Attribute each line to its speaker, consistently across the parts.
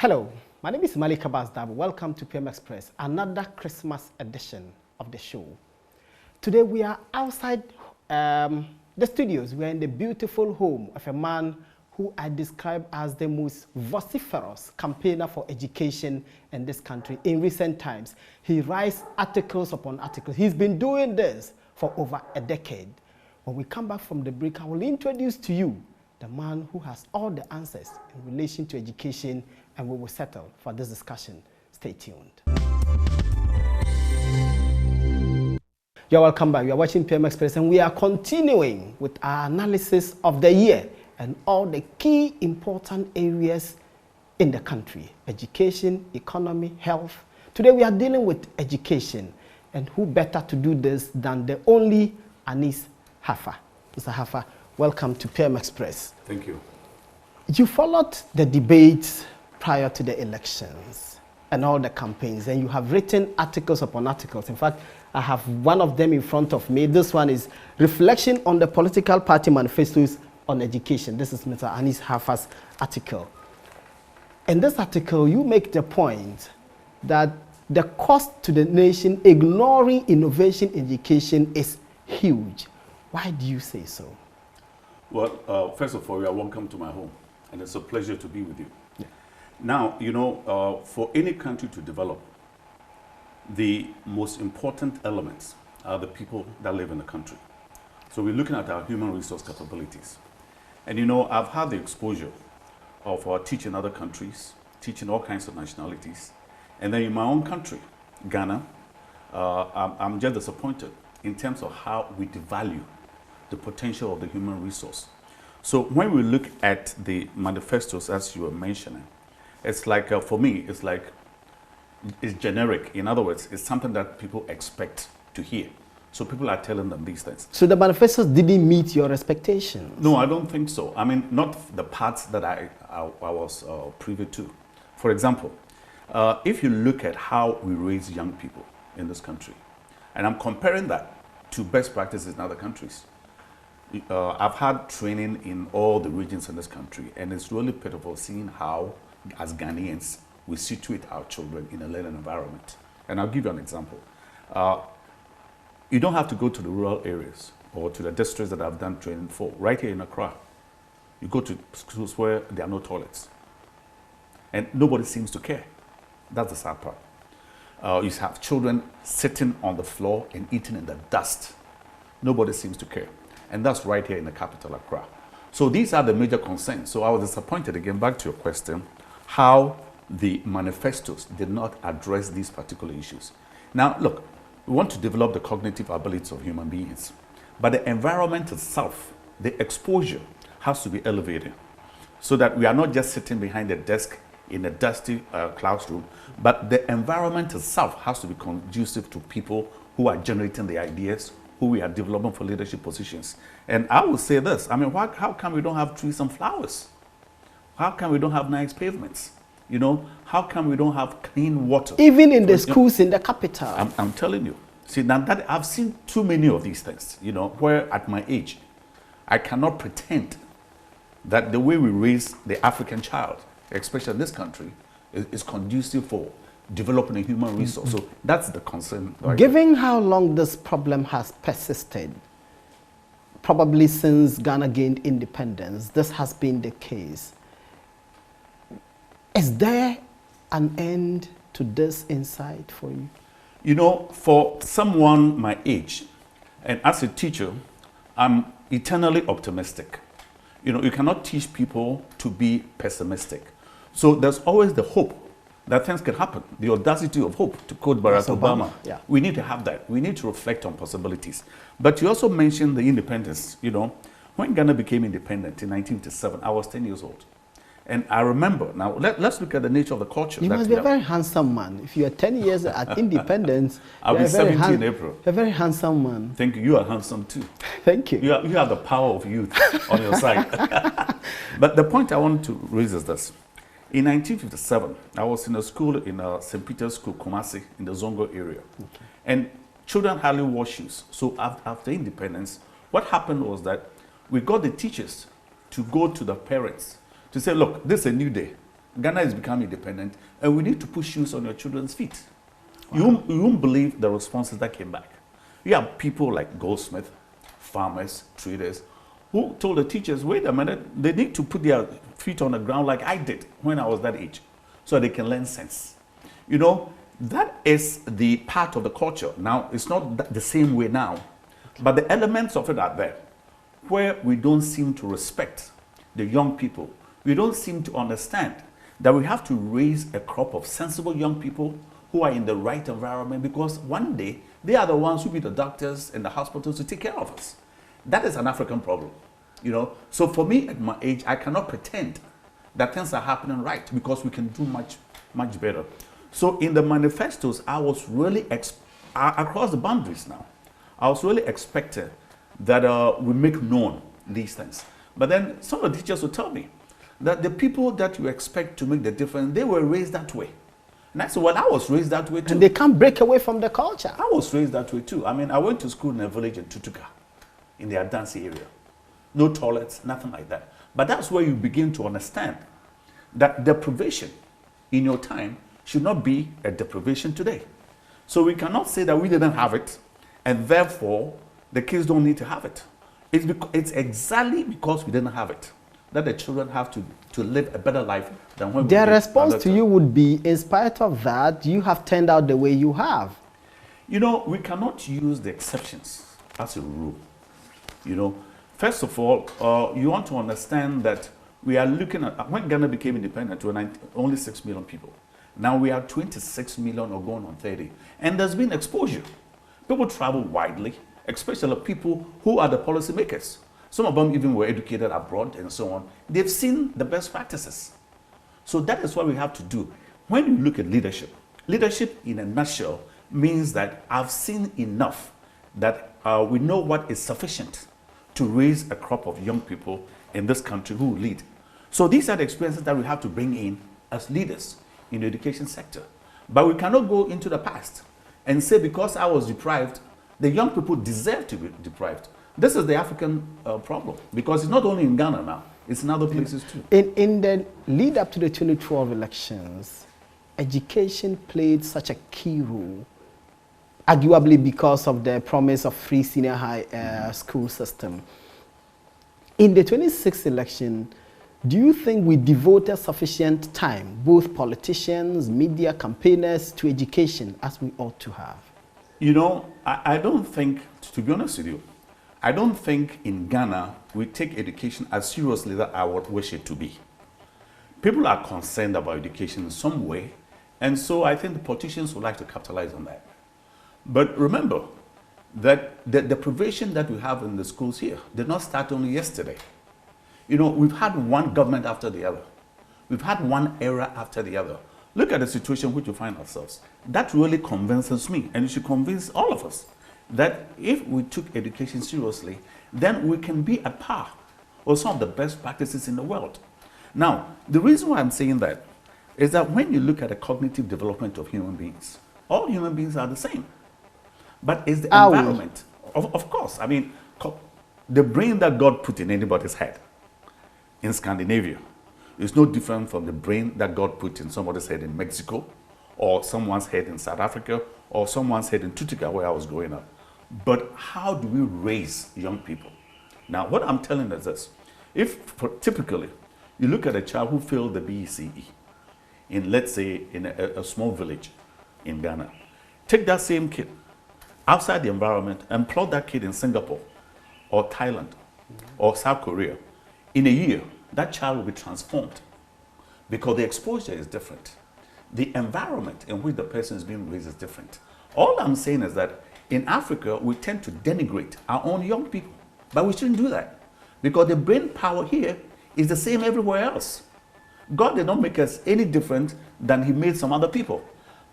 Speaker 1: Hello, my name is Malika Bazdab. Welcome to PM Express, another Christmas edition of the show. Today we are outside the studios. We are in the beautiful home of a man who I describe as the most vociferous campaigner for education in this country in recent times. He writes articles upon articles. He's been doing this for over a decade. When we come back from the break, I will introduce to you the man who has all the answers in relation to education, and we will settle for this discussion. Stay tuned. You're welcome back. You are watching PM Express, and we are continuing with our analysis of the year and all the key important areas in the country: education, economy, health. Today we are dealing with education, and who better to do this than the only Anis Hafa. Mr. Hafa, welcome to PM Express.
Speaker 2: Thank you.
Speaker 1: You followed the debates prior to the elections and all the campaigns, and you have written articles upon articles. In fact, I have one of them in front of me. This one is Reflection on the Political Party Manifestos on Education. This is Mr. Anis Hafa's article. In this article, you make the point that the cost to the nation ignoring innovation in education is huge. Why do you say so?
Speaker 2: Well, first of all, you are welcome to my home, and it's a pleasure to be with you. Yeah. Now, you know, for any country to develop, the most important elements are the people that live in the country. So we're looking at our human resource capabilities. And you know, I've had the exposure of teaching other countries, teaching all kinds of nationalities. And then in my own country, Ghana, I'm just disappointed in terms of how we devalue the potential of the human resource. So when we look at the manifestos, as you were mentioning, it's like, for me, it's like, it's generic. In other words, it's something that people expect to hear. So people are telling them these things.
Speaker 1: So the manifestos didn't meet your expectations?
Speaker 2: No, I don't think so. I mean, not the parts that I was privy to. For example, if you look at how we raise young people in this country, and I'm comparing that to best practices in other countries. I've had training in all the regions in this country, and it's really pitiful seeing how, as Ghanaians, we situate our children in a learning environment. And I'll give you an example. You don't have to go to the rural areas or to the districts that I've done training for. Right here in Accra, you go to schools where there are no toilets. And nobody seems to care. That's the sad part. You have children sitting on the floor and eating in the dust. Nobody seems to care. And that's right here in the capital, Accra. So these are the major concerns. So I was disappointed, again, back to your question, how the manifestos did not address these particular issues. Now, look, we want to develop the cognitive abilities of human beings, but the environment itself, the exposure, has to be elevated so that we are not just sitting behind a desk in a dusty classroom, but the environment itself has to be conducive to people who are generating the ideas, who we are developing for leadership positions. And I will say this, I mean, how come we don't have trees and flowers? How come we don't have nice pavements? You know, how come we don't have clean water?
Speaker 1: Even in the schools in the capital.
Speaker 2: I'm telling you. See, now that I've seen too many of these things, you know, where at my age, I cannot pretend that the way we raise the African child, especially in this country, is conducive for developing a human resource. So that's the concern.
Speaker 1: Given how long this problem has persisted, probably since Ghana gained independence, this has been the case. Is there an end to this insight for you?
Speaker 2: You know, for someone my age, and as a teacher, I'm eternally optimistic. You know, you cannot teach people to be pessimistic. So there's always the hope that things can happen, the audacity of hope, to quote Barack Obama.
Speaker 1: Yeah.
Speaker 2: We need to have that. We need to reflect on possibilities. But you also mentioned the independence. You know, when Ghana became independent in 1957, I was 10 years old. And I remember, now let's look at the nature of the culture.
Speaker 1: You must be a very handsome man. If you are 10 years at independence,
Speaker 2: I'll be 70 in April.
Speaker 1: You're a very handsome man.
Speaker 2: Thank you. You are handsome too.
Speaker 1: Thank you.
Speaker 2: You have the power of youth on your side. But the point I want to raise is this. In 1957, I was in a school in St. Peter's School, Kumasi, in the Zongo area. Okay. And children hardly wore shoes. So after independence, what happened was that we got the teachers to go to the parents to say, look, this is a new day. Ghana is becoming independent, and we need to put shoes on your children's feet. Wow. You won't believe the responses that came back. You have people like Goldsmith, farmers, traders, who told the teachers, wait a minute, they need to put their feet on the ground like I did when I was that age, so they can learn sense. You know, that is the part of the culture. Now, it's not the same way now, but the elements of it are there, where we don't seem to respect the young people. We don't seem to understand that we have to raise a crop of sensible young people who are in the right environment, because one day they are the ones who be the doctors and the hospitals to take care of us. That is an African problem, you know. So for me, at my age, I cannot pretend that things are happening right, because we can do much, much better. So in the manifestos, I was really, across the boundaries now, I was really expecting that we make known these things. But then some of the teachers would tell me that the people that you expect to make the difference, they were raised that way. And I said, well, I was raised that way too.
Speaker 1: And they can't break away from the culture.
Speaker 2: I was raised that way too. I mean, I went to school in a village in Tutuka, in the Adansi area. No toilets, nothing like that. But that's where you begin to understand that deprivation in your time should not be a deprivation today. So we cannot say that we didn't have it, and therefore the kids don't need to have it. It's exactly because we didn't have it that the children have to live a better life than when we did.
Speaker 1: Their response to you would be, in spite of that, you have turned out the way you have.
Speaker 2: You know, we cannot use the exceptions as a rule. You know, first of all, you want to understand that we are looking at, when Ghana became independent, we were only 6 million people. Now we are 26 million or going on 30. And there's been exposure. People travel widely, especially people who are the policymakers. Some of them even were educated abroad and so on. They've seen the best practices. So that is what we have to do. When you look at leadership, leadership in a nutshell means that I've seen enough that we know what is sufficient to raise a crop of young people in this country who will lead. So these are the experiences that we have to bring in as leaders in the education sector. But we cannot go into the past and say, because I was deprived, the young people deserve to be deprived. This is the African problem, because it's not only in Ghana now, it's in other places too.
Speaker 1: In the lead up to the 2012 elections, education played such a key role, arguably because of the promise of free senior high school system. In the 2016 election, do you think we devoted sufficient time, both politicians, media, campaigners, to education as we ought to have?
Speaker 2: You know, I don't think, to be honest with you, I don't think in Ghana we take education as seriously as I would wish it to be. People are concerned about education in some way, and so I think the politicians would like to capitalize on that. But remember that the deprivation that we have in the schools here did not start only yesterday. You know, we've had one government after the other. We've had one era after the other. Look at the situation in which we find ourselves. That really convinces me, and it should convince all of us, that if we took education seriously, then we can be at par with some of the best practices in the world. Now, the reason why I'm saying that is that when you look at the cognitive development of human beings, all human beings are the same. But it's the environment. Of course, I mean, the brain that God put in anybody's head in Scandinavia is no different from the brain that God put in somebody's head in Mexico, or someone's head in South Africa, or someone's head in Tutuka, where I was growing up. But how do we raise young people? Now, what I'm telling is this. If, typically, you look at a child who failed the BECE in, let's say, in a small village in Ghana, take that same kid outside the environment and plot that kid in Singapore or Thailand or South Korea. In a year, that child will be transformed because the exposure is different. The environment in which the person is being raised is different. All I'm saying is that in Africa, we tend to denigrate our own young people, but we shouldn't do that because the brain power here is the same everywhere else. God did not make us any different than He made some other people.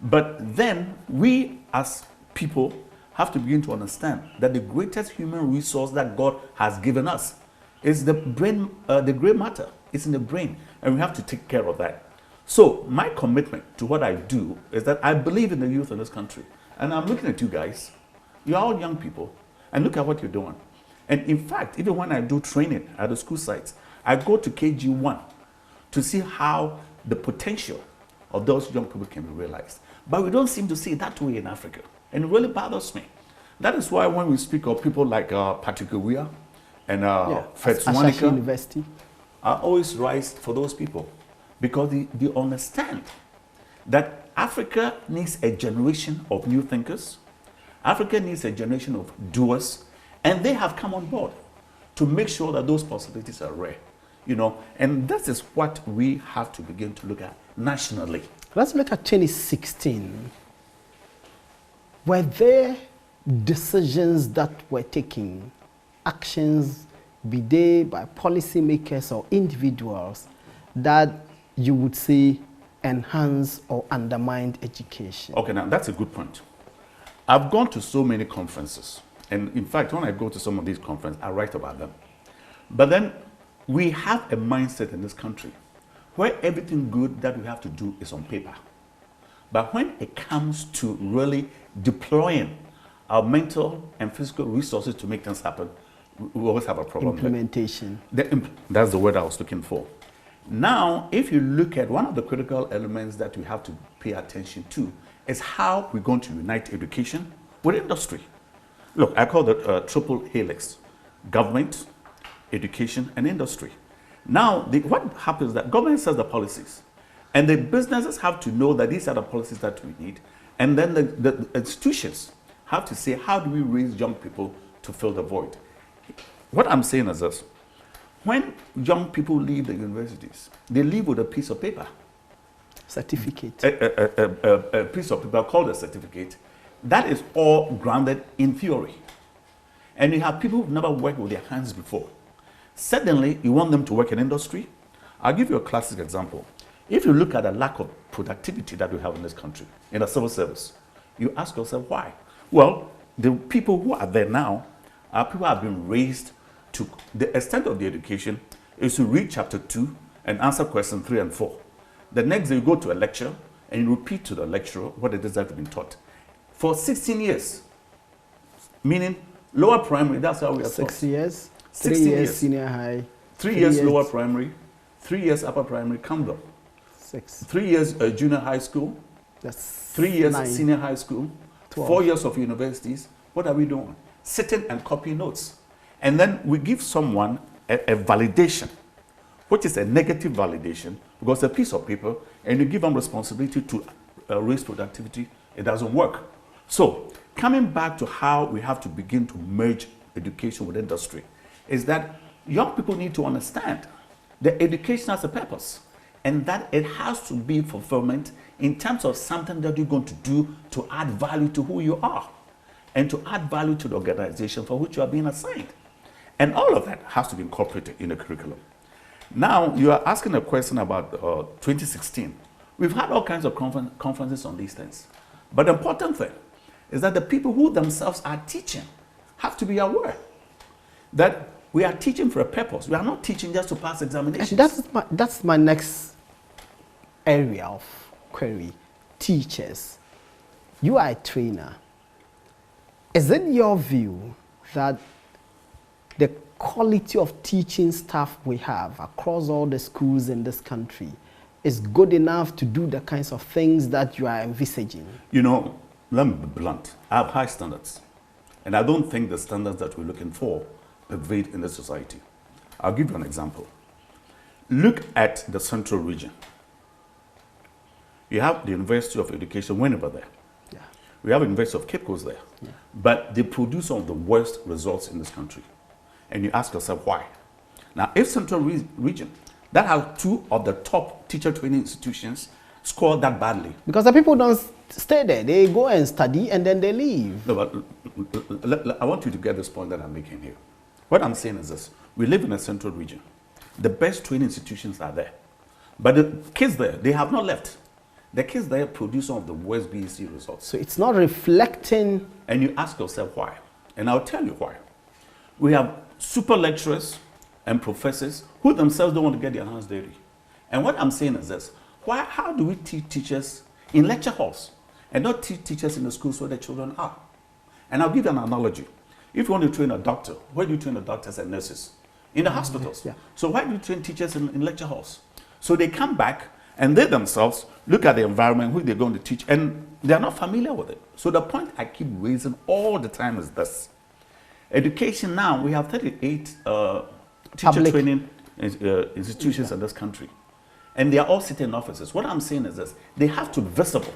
Speaker 2: But then we as people have to begin to understand that the greatest human resource that God has given us is the brain, the gray matter. It's in the brain, and we have to take care of that. So my commitment to what I do is that I believe in the youth in this country. And I'm looking at you guys. You're all young people, and look at what you're doing. And in fact, even when I do training at the school sites, I go to KG1 to see how the potential of those young people can be realized. But we don't seem to see it that way in Africa. And it really bothers me. That is why when we speak of people like Patrick Owia and Fred Swanika,
Speaker 1: University,
Speaker 2: I always rise for those people because they understand that Africa needs a generation of new thinkers. Africa needs a generation of doers, and they have come on board to make sure that those possibilities are rare. You know, and this is what we have to begin to look at nationally.
Speaker 1: Let's look at 2016. Were there decisions that were taken, actions, be they by policymakers or individuals, that you would say enhance or undermine education?
Speaker 2: Okay, now that's a good point. I've gone to so many conferences. And in fact, when I go to some of these conferences, I write about them. But then we have a mindset in this country where everything good that we have to do is on paper. But when it comes to really deploying our mental and physical resources to make things happen, we always have a problem.
Speaker 1: Implementation.
Speaker 2: That's the word I was looking for. Now, if you look at one of the critical elements that we have to pay attention to is how we're going to unite education with industry. Look, I call it triple helix: government, education, and industry. Now, what happens is that government sets the policies, and the businesses have to know that these are the policies that we need, and then the institutions have to say, how do we raise young people to fill the void? What I'm saying is this: when young people leave the universities, they leave with a piece of paper.
Speaker 1: Certificate.
Speaker 2: A piece of paper called a certificate. That is all grounded in theory. And you have people who've never worked with their hands before. Suddenly, you want them to work in industry. I'll give you a classic example. If you look at the lack of productivity that we have in this country, in the civil service, you ask yourself why. Well, the people who are there now are people who have been raised to the extent of the education is to read chapter 2 and answer question 3 and 4. The next day you go to a lecture and you repeat to the lecturer what it is that you've been taught. For 16 years, meaning lower primary, that's how we are taught.
Speaker 1: 6 years,
Speaker 2: 3
Speaker 1: years senior high,
Speaker 2: 3 years lower primary, 3 years upper primary, count them.
Speaker 1: 6.
Speaker 2: 3 years junior high school,
Speaker 1: That's
Speaker 2: 3 years
Speaker 1: 9.
Speaker 2: senior high school,
Speaker 1: 12.
Speaker 2: 4 years of universities. What are we doing? Sitting and copying notes. And then we give someone a validation, which is a negative validation, because a piece of paper, and you give them responsibility to raise productivity, it doesn't work. So, coming back to how we have to begin to merge education with industry, is that young people need to understand that education has a purpose, and that it has to be fulfillment in terms of something that you're going to do to add value to who you are, and to add value to the organization for which you are being assigned. And all of that has to be incorporated in the curriculum. Now, you are asking a question about 2016. We've had all kinds of conferences on these things. But the important thing is that the people who themselves are teaching have to be aware that we are teaching for a purpose. We are not teaching just to pass examinations.
Speaker 1: And that's my next area of query. Teachers. You are a trainer. Is it your view that the quality of teaching staff we have across all the schools in this country is good enough to do the kinds of things that you are envisaging?
Speaker 2: You know, let me be blunt. I have high standards. And I don't think the standards that we're looking for pervade in the society. I'll give you an example. Look at the central region. You have the University of Education, whenever there.
Speaker 1: Yeah.
Speaker 2: We have the University of Cape Coast there.
Speaker 1: Yeah.
Speaker 2: But they produce some of the worst results in this country. And you ask yourself why. Now, if central region that have 2 of the top teacher training institutions score that badly.
Speaker 1: Because the people don't stay there. They go and study and then they leave.
Speaker 2: No, but I want you to get this point that I'm making here. What I'm saying is this. We live in a central region. The best training institutions are there. But the kids there, they have not left. The kids there produce some of the worst BEC results.
Speaker 1: So it's not reflecting.
Speaker 2: And you ask yourself why. And I'll tell you why. We have super lecturers and professors who themselves don't want to get their hands dirty. And what I'm saying is this. How do we teach teachers in lecture halls and not teach teachers in the schools where the children are? And I'll give you an analogy. If you want to train a doctor, where do you train the doctors and nurses? In the hospitals.
Speaker 1: Yeah.
Speaker 2: So why do you train teachers in lecture halls? So they come back And they themselves look at the environment, who they're going to teach, and they're not familiar with it. So the point I keep raising all the time is this. Education now, we have 38 teacher training institutions in this country. And they are all sitting in offices. What I'm saying is this, they have to be visible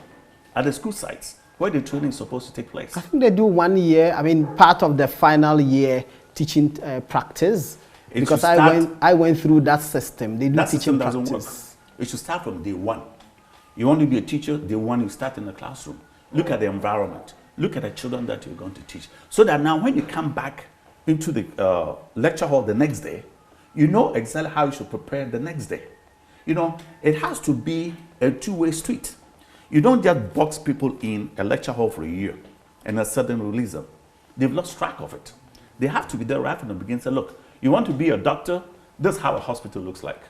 Speaker 2: at the school sites where the training is supposed to take place.
Speaker 1: I think they do 1 year, I mean, part of the final year teaching practice. Because I went through that system. They do
Speaker 2: that
Speaker 1: teaching
Speaker 2: system
Speaker 1: practice.
Speaker 2: Work. It should start from day one. You want to be a teacher, day one you start in the classroom. Look at the environment. Look at the children that you're going to teach. So that now when you come back into the lecture hall the next day, you know exactly how you should prepare the next day. You know, it has to be a two-way street. You don't just box people in a lecture hall for a year and a sudden release them. They've lost track of it. They have to be there right from the beginning and say, look, you want to be a doctor, this is how a hospital looks like.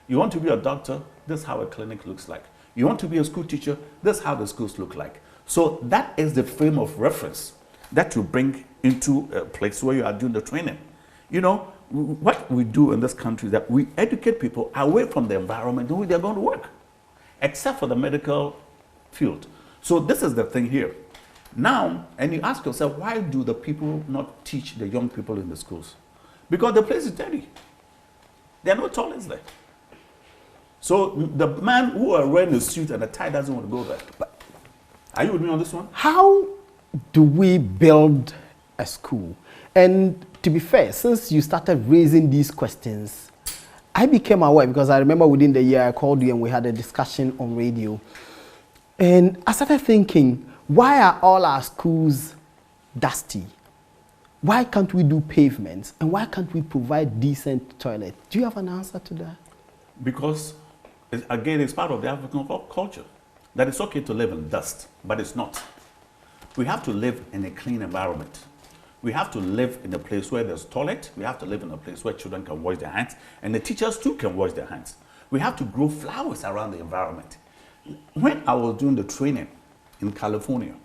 Speaker 2: You want to be a doctor, this is how a clinic looks like. You want to be a school teacher, this is how the schools look like. So that is the frame of reference that you bring into a place where you are doing the training. You know, what we do in this country is that we educate people away from the environment where they're going to work, except for the medical field. So this is the thing here. Now, and you ask yourself, why do the people not teach the young people in the schools? Because the place is dirty. There are no toilets there. So the man who are wearing a suit and a tie doesn't want to go there. But are you with me on this one?
Speaker 1: How do we build a school? And to be fair, since you started raising these questions, I became aware, because I remember within the year I called you and we had a discussion on radio. And I started thinking, why are all our schools dusty? Why can't we do pavements? And why can't we provide decent toilets? Do you have an answer to that?
Speaker 2: Because, again, it's part of the African culture. That it's okay to live in dust, but it's not. We have to live in a clean environment. We have to live in a place where there's toilet. We have to live in a place where children can wash their hands. And the teachers too can wash their hands. We have to grow flowers around the environment. When I was doing the training in California,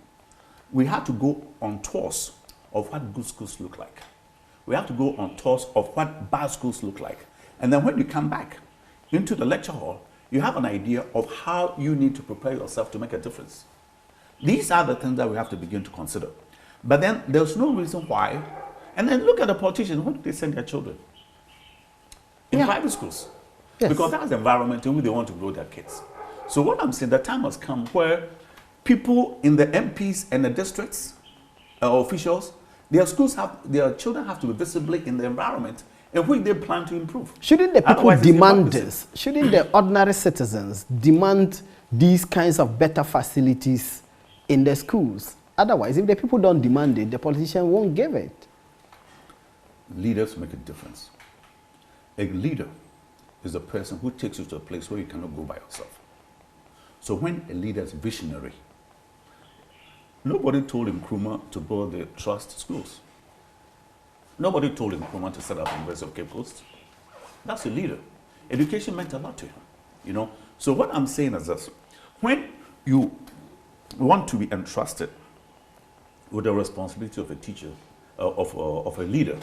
Speaker 2: we had to go on tours of what good schools look like. We have to go on tours of what bad schools look like. And then when you come back into the lecture hall, you have an idea of how you need to prepare yourself to make a difference. These are the things that we have to begin to consider. But then there's no reason why. And then look at the politicians. Where do they send their children? In private schools. Yes. Because that's the environment in which they want to grow their kids. So what I'm saying, the time has come where people in the MPs and the districts, officials, their children have to be visibly in the environment in which they plan to improve.
Speaker 1: Shouldn't the people demand this? Shouldn't the ordinary citizens demand these kinds of better facilities in the schools? Otherwise, if the people don't demand it, the politician won't give it.
Speaker 2: Leaders make a difference. A leader is a person who takes you to a place where you cannot go by yourself. So when a leader is visionary, nobody told Nkrumah to build the trust schools. Nobody told Nkrumah to set up the University of Cape Coast. That's a leader. Education meant a lot to him, you know. So what I'm saying is this: when you want to be entrusted with the responsibility of a teacher, of a leader,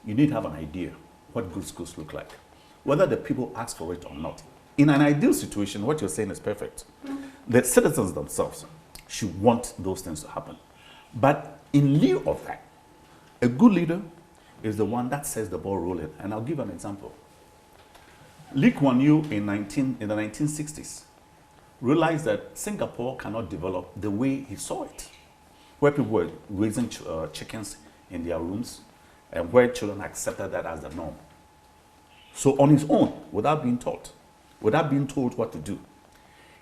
Speaker 2: you need to have an idea what good schools look like, whether the people ask for it or not. In an ideal situation, what you're saying is perfect. The citizens themselves should want those things to happen. But in lieu of that, a good leader is the one that sets the ball rolling. And I'll give an example. Lee Kuan Yew in the 1960s realized that Singapore cannot develop the way he saw it, where people were raising chickens in their rooms and where children accepted that as the norm. So on his own, without being taught, without being told what to do,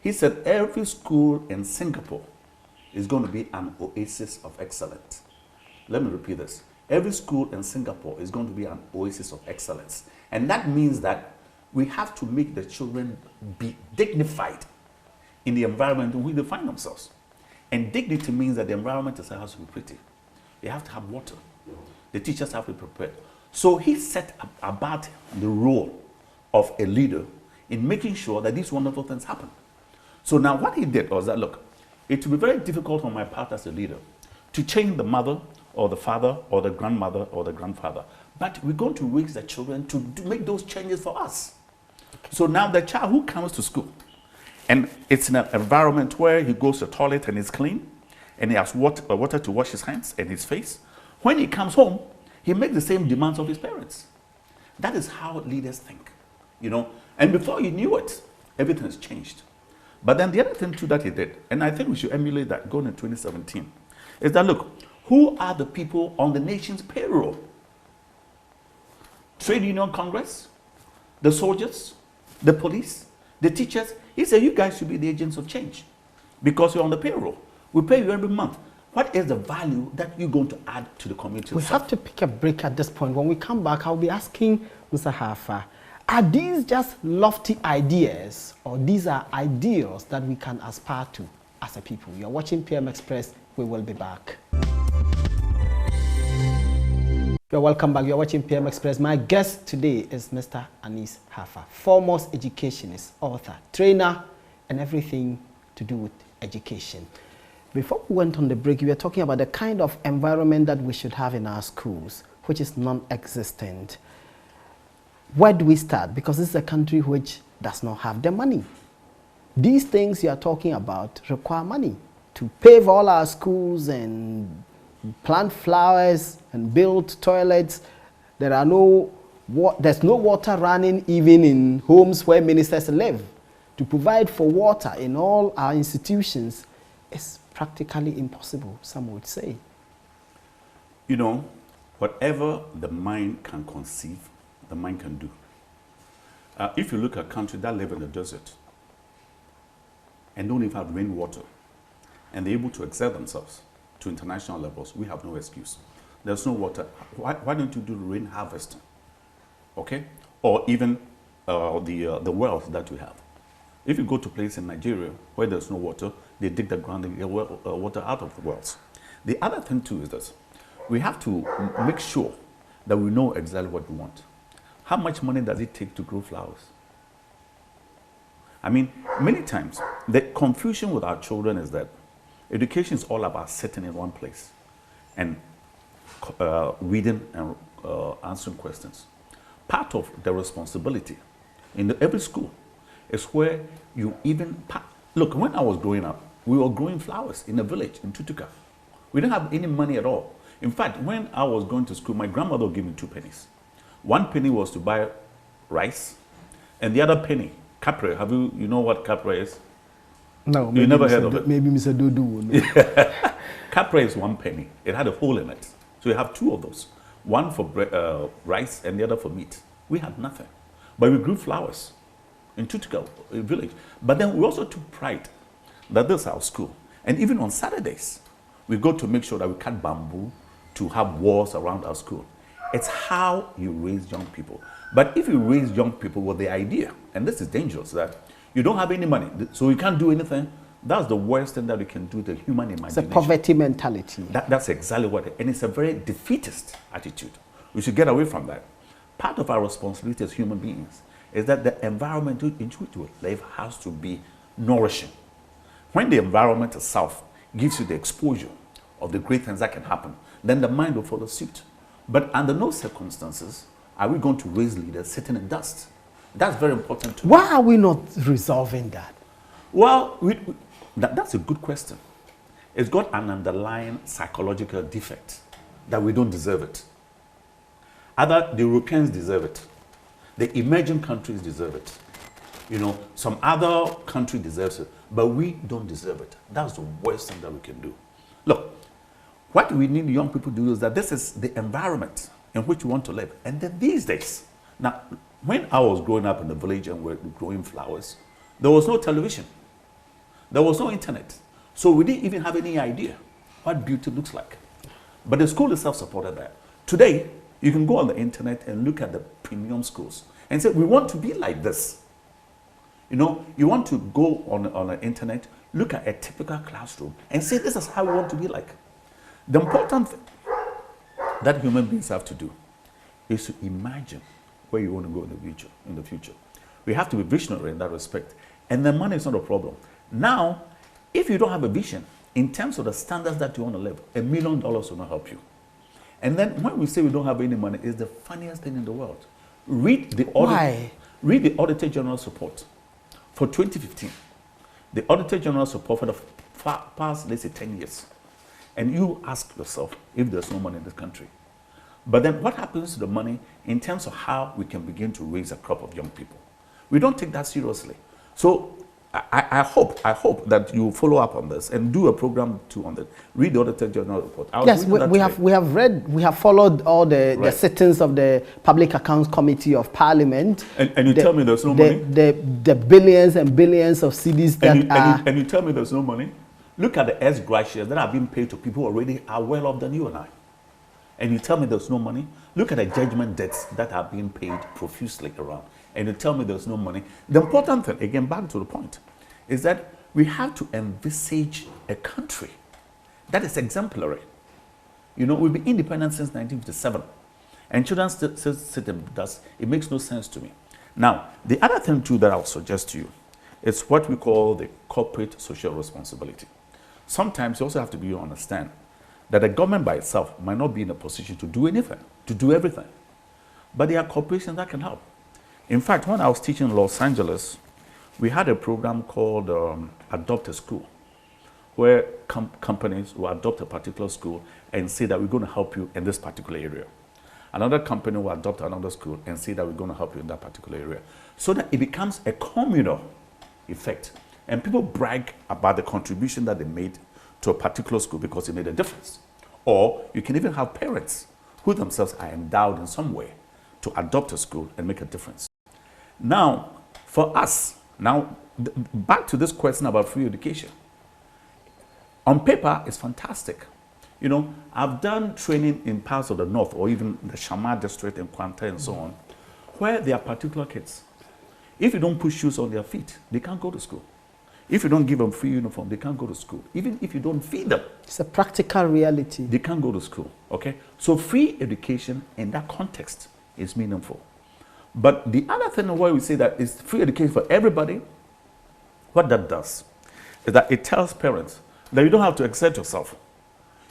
Speaker 2: he said every school in Singapore is going to be an oasis of excellence. Let me repeat this. Every school in Singapore is going to be an oasis of excellence. And that means that we have to make the children be dignified in the environment in which they find themselves. And dignity means that the environment itself has to be pretty. They have to have water. The teachers have to be prepared. So he set about the role of a leader in making sure that these wonderful things happen. So now what he did was that, look, it will be very difficult on my part as a leader to change the mother or the father or the grandmother or the grandfather. But we're going to raise the children to make those changes for us. So now the child who comes to school And it's in an environment where he goes to the toilet and it's clean, and he has water to wash his hands and his face. When he comes home, he makes the same demands of his parents. That is how leaders think, you know. And before you knew it, everything has changed. But then the other thing too that he did, and I think we should emulate that going in 2017, is that look, who are the people on the nation's payroll? Trade Union Congress, the soldiers, the police, the teachers. He said, you guys should be the agents of change because you're on the payroll. We pay you every month. What is the value that you're going to add to the community?
Speaker 1: We have to pick a break at this point. When we come back, I'll be asking Mr. Hafa, are these just lofty ideas, or these are ideals that we can aspire to as a people? You're watching PM Express. We will be back. You're welcome back. You're watching PM Express. My guest today is Mr. Anis Hafa, foremost educationist, author, trainer, and everything to do with education. Before we went on the break, we were talking about the kind of environment that we should have in our schools, which is non-existent. Where do we start? Because this is a country which does not have the money. These things you are talking about require money to pave all our schools and plant flowers and build toilets. There's no water running even in homes where ministers live. To provide for water in all our institutions is practically impossible, some would say.
Speaker 2: You know, whatever the mind can conceive, the mind can do. If you look at countries that live in the desert and don't even have rainwater, and they're able to excel themselves to international levels, we have no excuse. There's no water. Why don't you do rain harvesting? Okay? Or even the wells that we have. If you go to places in Nigeria where there's no water, they dig the ground and get water out of the wells. The other thing too is this. We have to make sure that we know exactly what we want. How much money does it take to grow flowers? I mean, many times, the confusion with our children is that education is all about sitting in one place and reading and answering questions. Part of the responsibility in every school is where you even... Look, when I was growing up, we were growing flowers in a village in Tutuka. We didn't have any money at all. In fact, when I was going to school, my grandmother would give me 2 pennies. 1 penny was to buy rice, and the other penny, capre. You know what capre is?
Speaker 1: No,
Speaker 2: you never heard of it.
Speaker 1: Maybe Mr. Dodo.
Speaker 2: Capre is 1 penny. It had a hole in it. So you have 2 of those. One for rice and the other for meat. We had nothing. But we grew flowers in Tutuka village. But then we also took pride that this is our school. And even on Saturdays, we go to make sure that we cut bamboo to have walls around our school. It's how you raise young people. But if you raise young people with the idea, and this is dangerous, that you don't have any money, so you can't do anything, that's the worst thing that we can do to human imagination.
Speaker 1: It's a poverty mentality.
Speaker 2: That's exactly what it is. And it's a very defeatist attitude. We should get away from that. Part of our responsibility as human beings is that the environment in which we live has to be nourishing. When the environment itself gives you the exposure of the great things that can happen, then the mind will follow suit. But under no circumstances are we going to raise leaders sitting in dust. That's very important too.
Speaker 1: Why are we not resolving that?
Speaker 2: Well, that's a good question. It's got an underlying psychological defect that we don't deserve it. The Europeans deserve it. The emerging countries deserve it. You know, some other country deserves it, but we don't deserve it. That's the worst thing that we can do. Look, what we need young people to do is that this is the environment in which we want to live. And then these days, now, when I was growing up in the village and we were growing flowers, there was no television. There was no internet. So we didn't even have any idea what beauty looks like. But the school itself supported that. Today, you can go on the internet and look at the premium schools and say, we want to be like this. You know, you want to go on the internet, look at a typical classroom and say, this is how we want to be like. The important thing that human beings have to do is to imagine where you want to go in the future. We have to be visionary in that respect. And the money is not a problem. Now, if you don't have a vision, in terms of the standards that you want to live, $1 million will not help you. And then when we say we don't have any money, it's the funniest thing in the world. Read the Auditor General's report for 2015. The Auditor General's report for the past, let's say, 10 years. And you ask yourself if there's no money in this country. But then what happens to the money in terms of how we can begin to raise a crop of young people? We don't take that seriously. So I hope that you follow up on this and do a program too on that. Read the Auditor General report.
Speaker 1: Yes, we have followed all the sittings of the Public Accounts Committee of Parliament.
Speaker 2: And you tell me there's no money?
Speaker 1: The billions and billions of cedis
Speaker 2: and you tell me there's no money? Look at the ex-gratia that are being paid to people who already are well off than you and I. And you tell me there's no money? Look at the judgment debts that are being paid profusely around. And you tell me there's no money. The important thing, again, back to the point, is that we have to envisage a country that is exemplary. You know, we've been independent since 1957. And children's system does, it makes no sense to me. Now, the other thing too that I'll suggest to you is what we call the corporate social responsibility. Sometimes you also have to be able to understand that the government by itself might not be in a position to do anything, to do everything. But there are corporations that can help. In fact, when I was teaching in Los Angeles, we had a program called Adopt a School, where companies will adopt a particular school and say that we're going to help you in this particular area. Another company will adopt another school and say that we're going to help you in that particular area. So that it becomes a communal effect. And people brag about the contribution that they made to a particular school because it made a difference. Or you can even have parents who themselves are endowed in some way to adopt a school and make a difference. Now, for us, back to this question about free education. On paper, it's fantastic. You know, I've done training in parts of the north or even the Shamar district in Kwanta and so on, where there are particular kids. If you don't put shoes on their feet, they can't go to school. If you don't give them free uniform, they can't go to school. Even if you don't feed them.
Speaker 1: It's a practical reality.
Speaker 2: They can't go to school, okay? So free education in that context is meaningful. But the other thing why we say that is free education for everybody, what that does is that it tells parents that you don't have to exert yourself.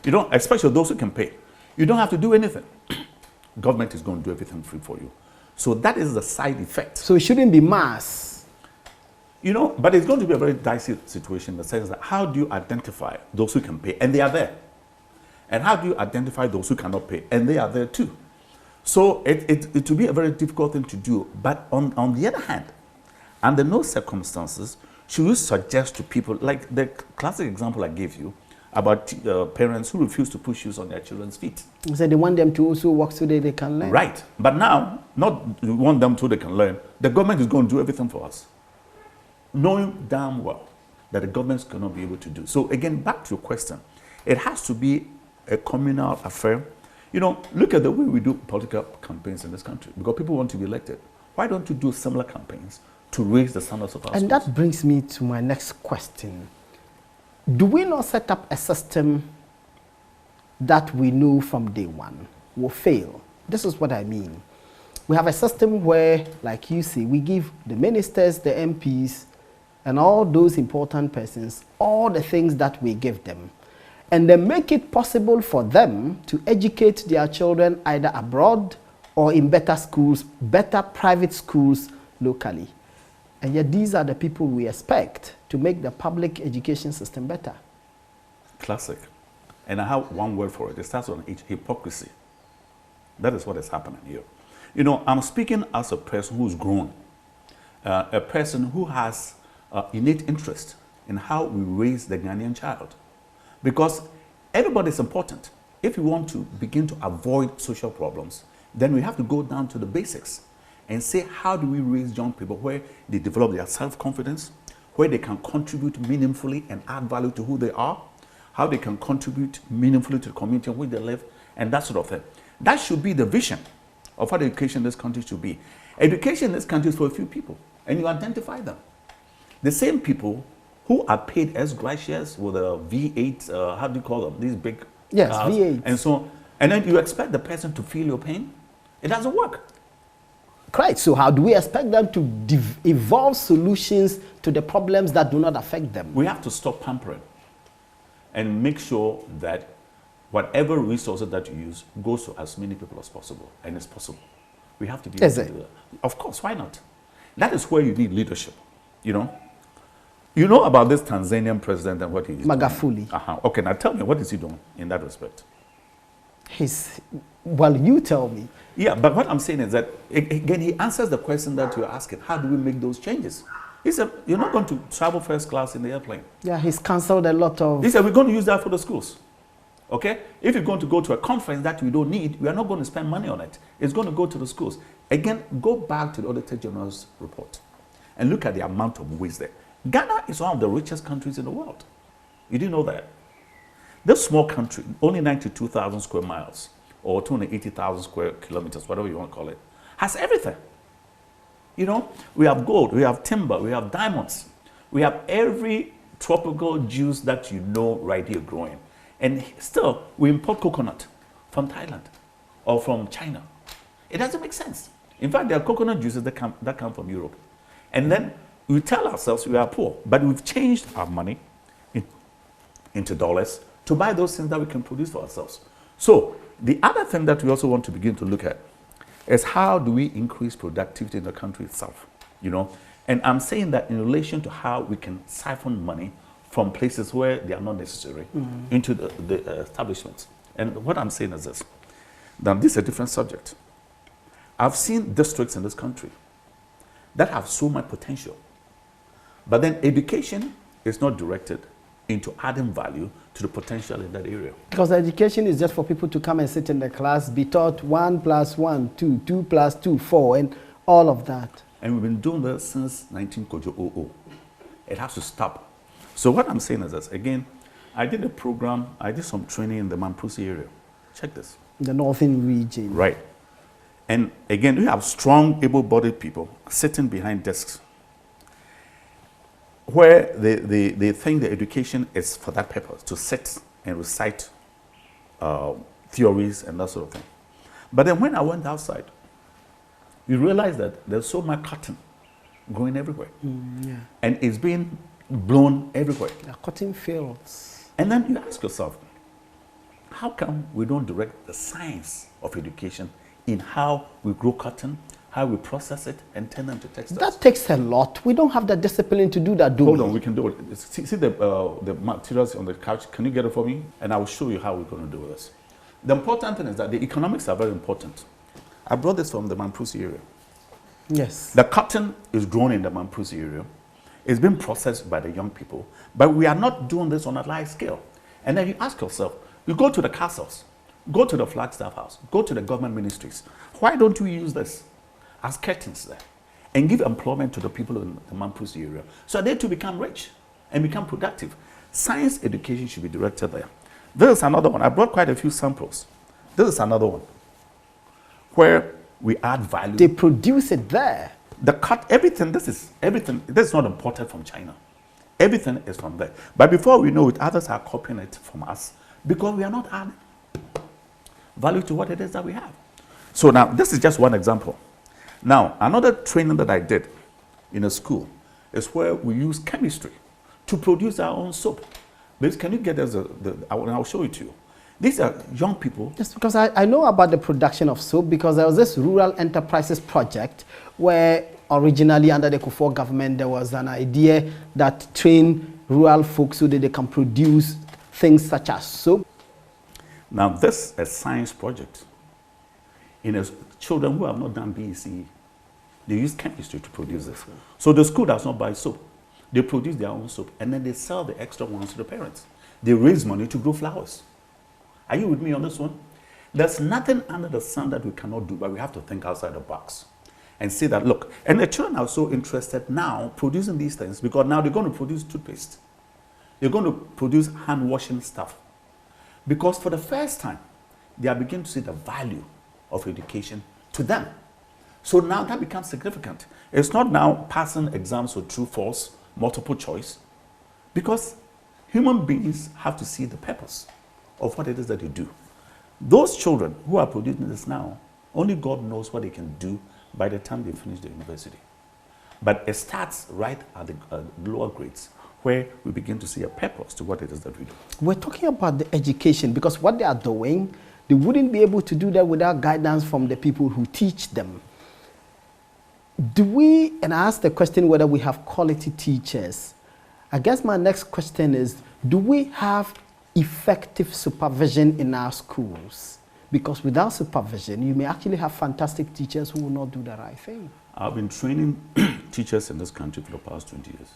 Speaker 2: You don't, especially those who can pay. You don't have to do anything. Government is going to do everything free for you. So that is the side effect.
Speaker 1: So it shouldn't be mass.
Speaker 2: You know, but it's going to be a very dicey situation in the sense that how do you identify those who can pay? And they are there. And how do you identify those who cannot pay? And they are there too. So it will be a very difficult thing to do. But on the other hand, under no circumstances should you suggest to people, like the classic example I gave you about parents who refuse to put shoes on their children's feet.
Speaker 1: So they want them to also work so that they can learn.
Speaker 2: Right. But now, not we want them so they can learn. The government is going to do everything for us, knowing damn well that the government cannot be able to do. So again, back to your question, it has to be a communal affair. You know, look at the way we do political campaigns in this country, because people want to be elected. Why don't you do similar campaigns to raise the standards of our schools?
Speaker 1: And that brings me to my next question. Do we not set up a system that we know from day one will fail? This is what I mean. We have a system where, like you say, we give the ministers, the MPs, and all those important persons all the things that we give them. And then make it possible for them to educate their children either abroad or in better schools, better private schools locally. And yet these are the people we expect to make the public education system better.
Speaker 2: Classic. And I have one word for it. It starts on hypocrisy. That is what is happening here. You know, I'm speaking as a person who's grown, a person who has innate interest in how we raise the Ghanaian child. Because everybody is important. If we want to begin to avoid social problems, then we have to go down to the basics and say, how do we raise young people where they develop their self-confidence, where they can contribute meaningfully and add value to who they are, how they can contribute meaningfully to the community in which they live, and that sort of thing. That should be the vision of what education in this country should be. Education in this country is for a few people, and you identify them. The same people who are paid as gracias with a V8, how do you call them? These big cars,
Speaker 1: V8.
Speaker 2: and so on. And then you expect the person to feel your pain? It doesn't work.
Speaker 1: Right. So how do we expect them to evolve solutions to the problems that do not affect them?
Speaker 2: We have to stop pampering and make sure that whatever resources that you use goes to as many people as possible, and it's possible. We have to be able to do that. Of course, why not? That is where you need leadership, you know. You know about this Tanzanian president and what he's
Speaker 1: Magufuli.
Speaker 2: doing? Okay, now tell me, what is he doing in that respect?
Speaker 1: Well, you tell me.
Speaker 2: Yeah, but what I'm saying is that, again, he answers the question that you're asking. How do we make those changes? He said, you're not going to travel first class in the airplane.
Speaker 1: Yeah, he's cancelled a lot of...
Speaker 2: He said, we're going to use that for the schools. Okay? If you're going to go to a conference that we don't need, we are not going to spend money on it. It's going to go to the schools. Again, go back to the Auditor General's report and look at the amount of waste there. Ghana is one of the richest countries in the world. You didn't know that? This small country, only 92,000 square miles, or 280,000 square kilometers, whatever you want to call it, has everything. You know, we have gold, we have timber, we have diamonds. We have every tropical juice that you know right here growing. And still, we import coconut from Thailand or from China. It doesn't make sense. In fact, there are coconut juices that come from Europe. And then we tell ourselves we are poor, but we've changed our money into dollars to buy those things that we can produce for ourselves. So the other thing that we also want to begin to look at is how do we increase productivity in the country itself, you know? And I'm saying that in relation to how we can siphon money from places where they are not necessary into the establishments. And what I'm saying is this. Now, this is a different subject. I've seen districts in this country that have so much potential, but then education is not directed into adding value to the potential in that area. Because
Speaker 1: education is just for people to come and sit in the class, be taught 1 + 1, 2, 2 + 2, 4, and all of that.
Speaker 2: And we've been doing that since 1900. It has to stop. So what I'm saying is this. Again, I did a program, I did some training in the Mamprusi area. Check this.
Speaker 1: The northern region.
Speaker 2: Right. And again, we have strong, able-bodied people sitting behind desks where they think the education is for that purpose, to sit and recite theories and that sort of thing. But then when I went outside, you realize that there's so much cotton growing everywhere.
Speaker 1: Yeah.
Speaker 2: And it's being blown everywhere.
Speaker 1: The cotton fields.
Speaker 2: And then you ask yourself, how come we don't direct the science of education in how we grow cotton, how we process it, and turn them to textiles?
Speaker 1: That takes a lot. We don't have the discipline to do that, do we?
Speaker 2: Hold on, we can do it. See the materials on the couch. Can you get it for me? And I will show you how we're going to do this. The important thing is that the economics are very important. I brought this from the Mamprusi area.
Speaker 1: Yes.
Speaker 2: The cotton is grown in the Mamprusi area. It's been processed by the young people. But we are not doing this on a large scale. And then you ask yourself, you go to the castles, go to the Flagstaff House, go to the government ministries. Why don't we use this as curtains there and give employment to the people in the Mamprusi area so they too become rich and become productive? Science education should be directed there. This is another one. I brought quite a few samples. This is another one where we add value.
Speaker 1: They produce it there.
Speaker 2: Everything this is not imported from China. Everything is from there. But before we know it, others are copying it from us because we are not adding value to what it is that we have. So now, this is just one example. Now, another training that I did in a school is where we use chemistry to produce our own soap. But can you get us I'll show it to you. These are young people.
Speaker 1: Just because I know about the production of soap because there was this rural enterprises project where originally under the Kufuor government there was an idea that train rural folks so that they can produce things such as soap.
Speaker 2: Now this is a science project. Children who have not done BECE, they use chemistry to produce this. So the school does not buy soap. They produce their own soap and then they sell the extra ones to the parents. They raise money to grow flowers. Are you with me on this one? There's nothing under the sun that we cannot do, but we have to think outside the box and say that, look, and the children are so interested now producing these things because now they're going to produce toothpaste. They're going to produce hand washing stuff. Because for the first time, they are beginning to see the value of education to them. So now that becomes significant. It's not now passing exams with true, false, multiple choice, because human beings have to see the purpose of what it is that you do. Those children who are producing this now, only God knows what they can do by the time they finish the university. But it starts right at the lower grades where we begin to see a purpose to what it is that we do. We're
Speaker 1: talking about the education because what they are doing, they wouldn't be able to do that without guidance from the people who teach them. And I ask the question whether we have quality teachers. I guess my next question is, do we have effective supervision in our schools? Because without supervision, you may actually have fantastic teachers who will not do the right thing.
Speaker 2: I've been training teachers in this country for the past 20 years.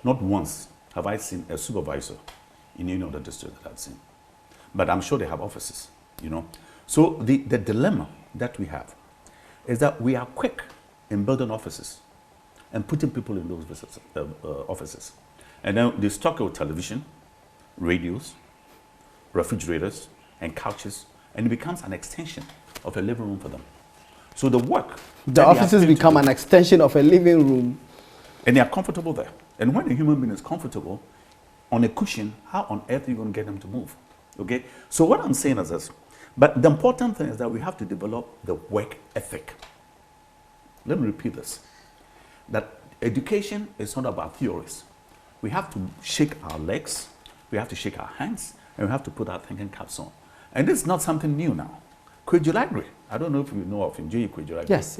Speaker 2: Not once have I seen a supervisor in any of the districts that I've seen. But I'm sure they have offices, you know. So the dilemma that we have is that we are quick in building offices and putting people in those offices. And then they stock with television, radios, refrigerators, and couches, and it becomes an extension of a living room for them. So the work...
Speaker 1: The offices become an extension of a living room.
Speaker 2: And they are comfortable there. And when a human being is comfortable on a cushion, how on earth are you going to get them to move? Okay? So what I'm saying is this. But the important thing is that we have to develop the work ethic. Let me repeat this. That education is not about theories. We have to shake our legs, we have to shake our hands, and we have to put our thinking caps on. And this is not something new now. Kwejuagri, I don't know if you know of him, J. Kwejuagri.
Speaker 1: Yes.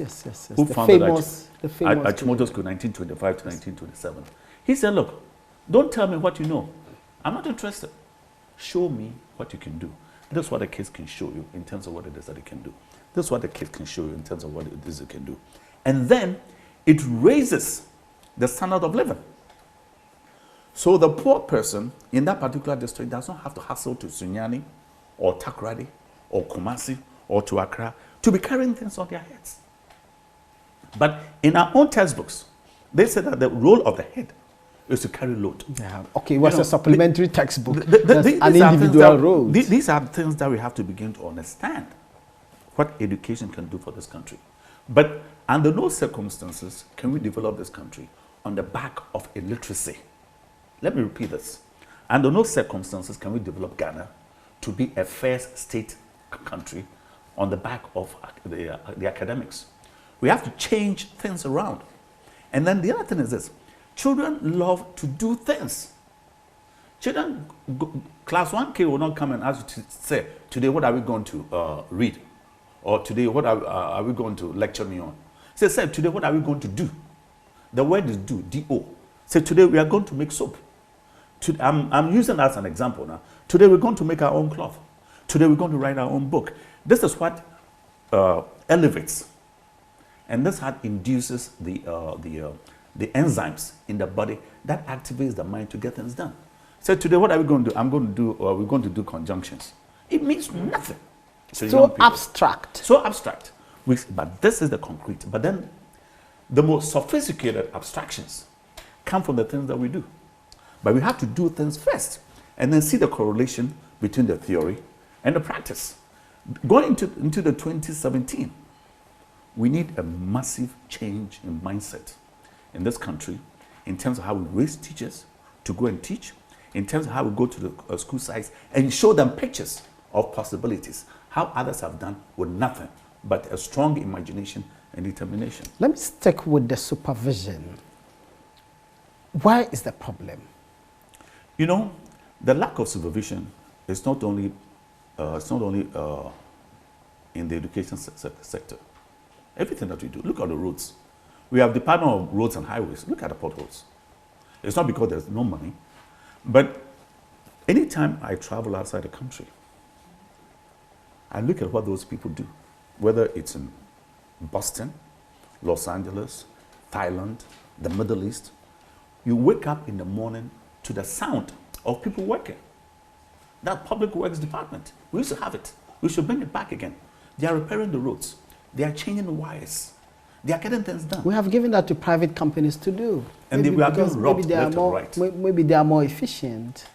Speaker 2: Who
Speaker 1: the
Speaker 2: founded
Speaker 1: famous
Speaker 2: Achimota School 1925 to 1927. He said, look, don't tell me what you know. I'm not interested. Show me what you can do. This is what the kids can show you in terms of what it is that they can do. This is what the kids can show you in terms of what it is they can do. And then it raises the standard of living. So the poor person in that particular district does not have to hustle to Sunyani or Takoradi or Kumasi or to Accra to be carrying things on their heads. But in our own textbooks, they said that the role of the head is to carry load.
Speaker 1: Yeah. Okay, what's a supplementary textbook?
Speaker 2: An
Speaker 1: individual role.
Speaker 2: These are things that we have to begin to understand what education can do for this country. But under no circumstances can we develop this country on the back of illiteracy. Let me repeat this. Under no circumstances can we develop Ghana to be a first state country on the back of the academics. We have to change things around. And then the other thing is this. Children love to do things. Children, class 1K will not come and ask you to say, today what are we going to read? Or today what are we going to lecture me on? Say, today what are we going to do? The word is do, D-O. Say, today we are going to make soap. I'm using that as an example now. Today we're going to make our own cloth. Today we're going to write our own book. This is what elevates. And this what induces the enzymes in the body that activates the mind to get things done. So today what are we going to do? We're going to do conjunctions. It means nothing.
Speaker 1: So abstract.
Speaker 2: So abstract. But this is the concrete. But then the most sophisticated abstractions come from the things that we do. But we have to do things first and then see the correlation between the theory and the practice. Going into the 2017, we need a massive change in mindset in this country in terms of how we raise teachers to go and teach, in terms of how we go to the school sites and show them pictures of possibilities, how others have done with nothing but a strong imagination and determination. Let
Speaker 1: me stick with the supervision. Why is the problem?
Speaker 2: You know, the lack of supervision is not only in the education sector. Everything that we do, look at the roads. We have Department of Roads and Highways. Look at the potholes. It's not because there's no money, but anytime I travel outside the country, I look at what those people do, whether it's in Boston, Los Angeles, Thailand, the Middle East. You wake up in the morning to the sound of people working. That public works department, we used to have it. We should bring it back again. They are repairing the roads. They are changing the wires. They are getting things done.
Speaker 1: We have given that to private companies to do.
Speaker 2: And we are being robbed left and right.
Speaker 1: Maybe they are more efficient.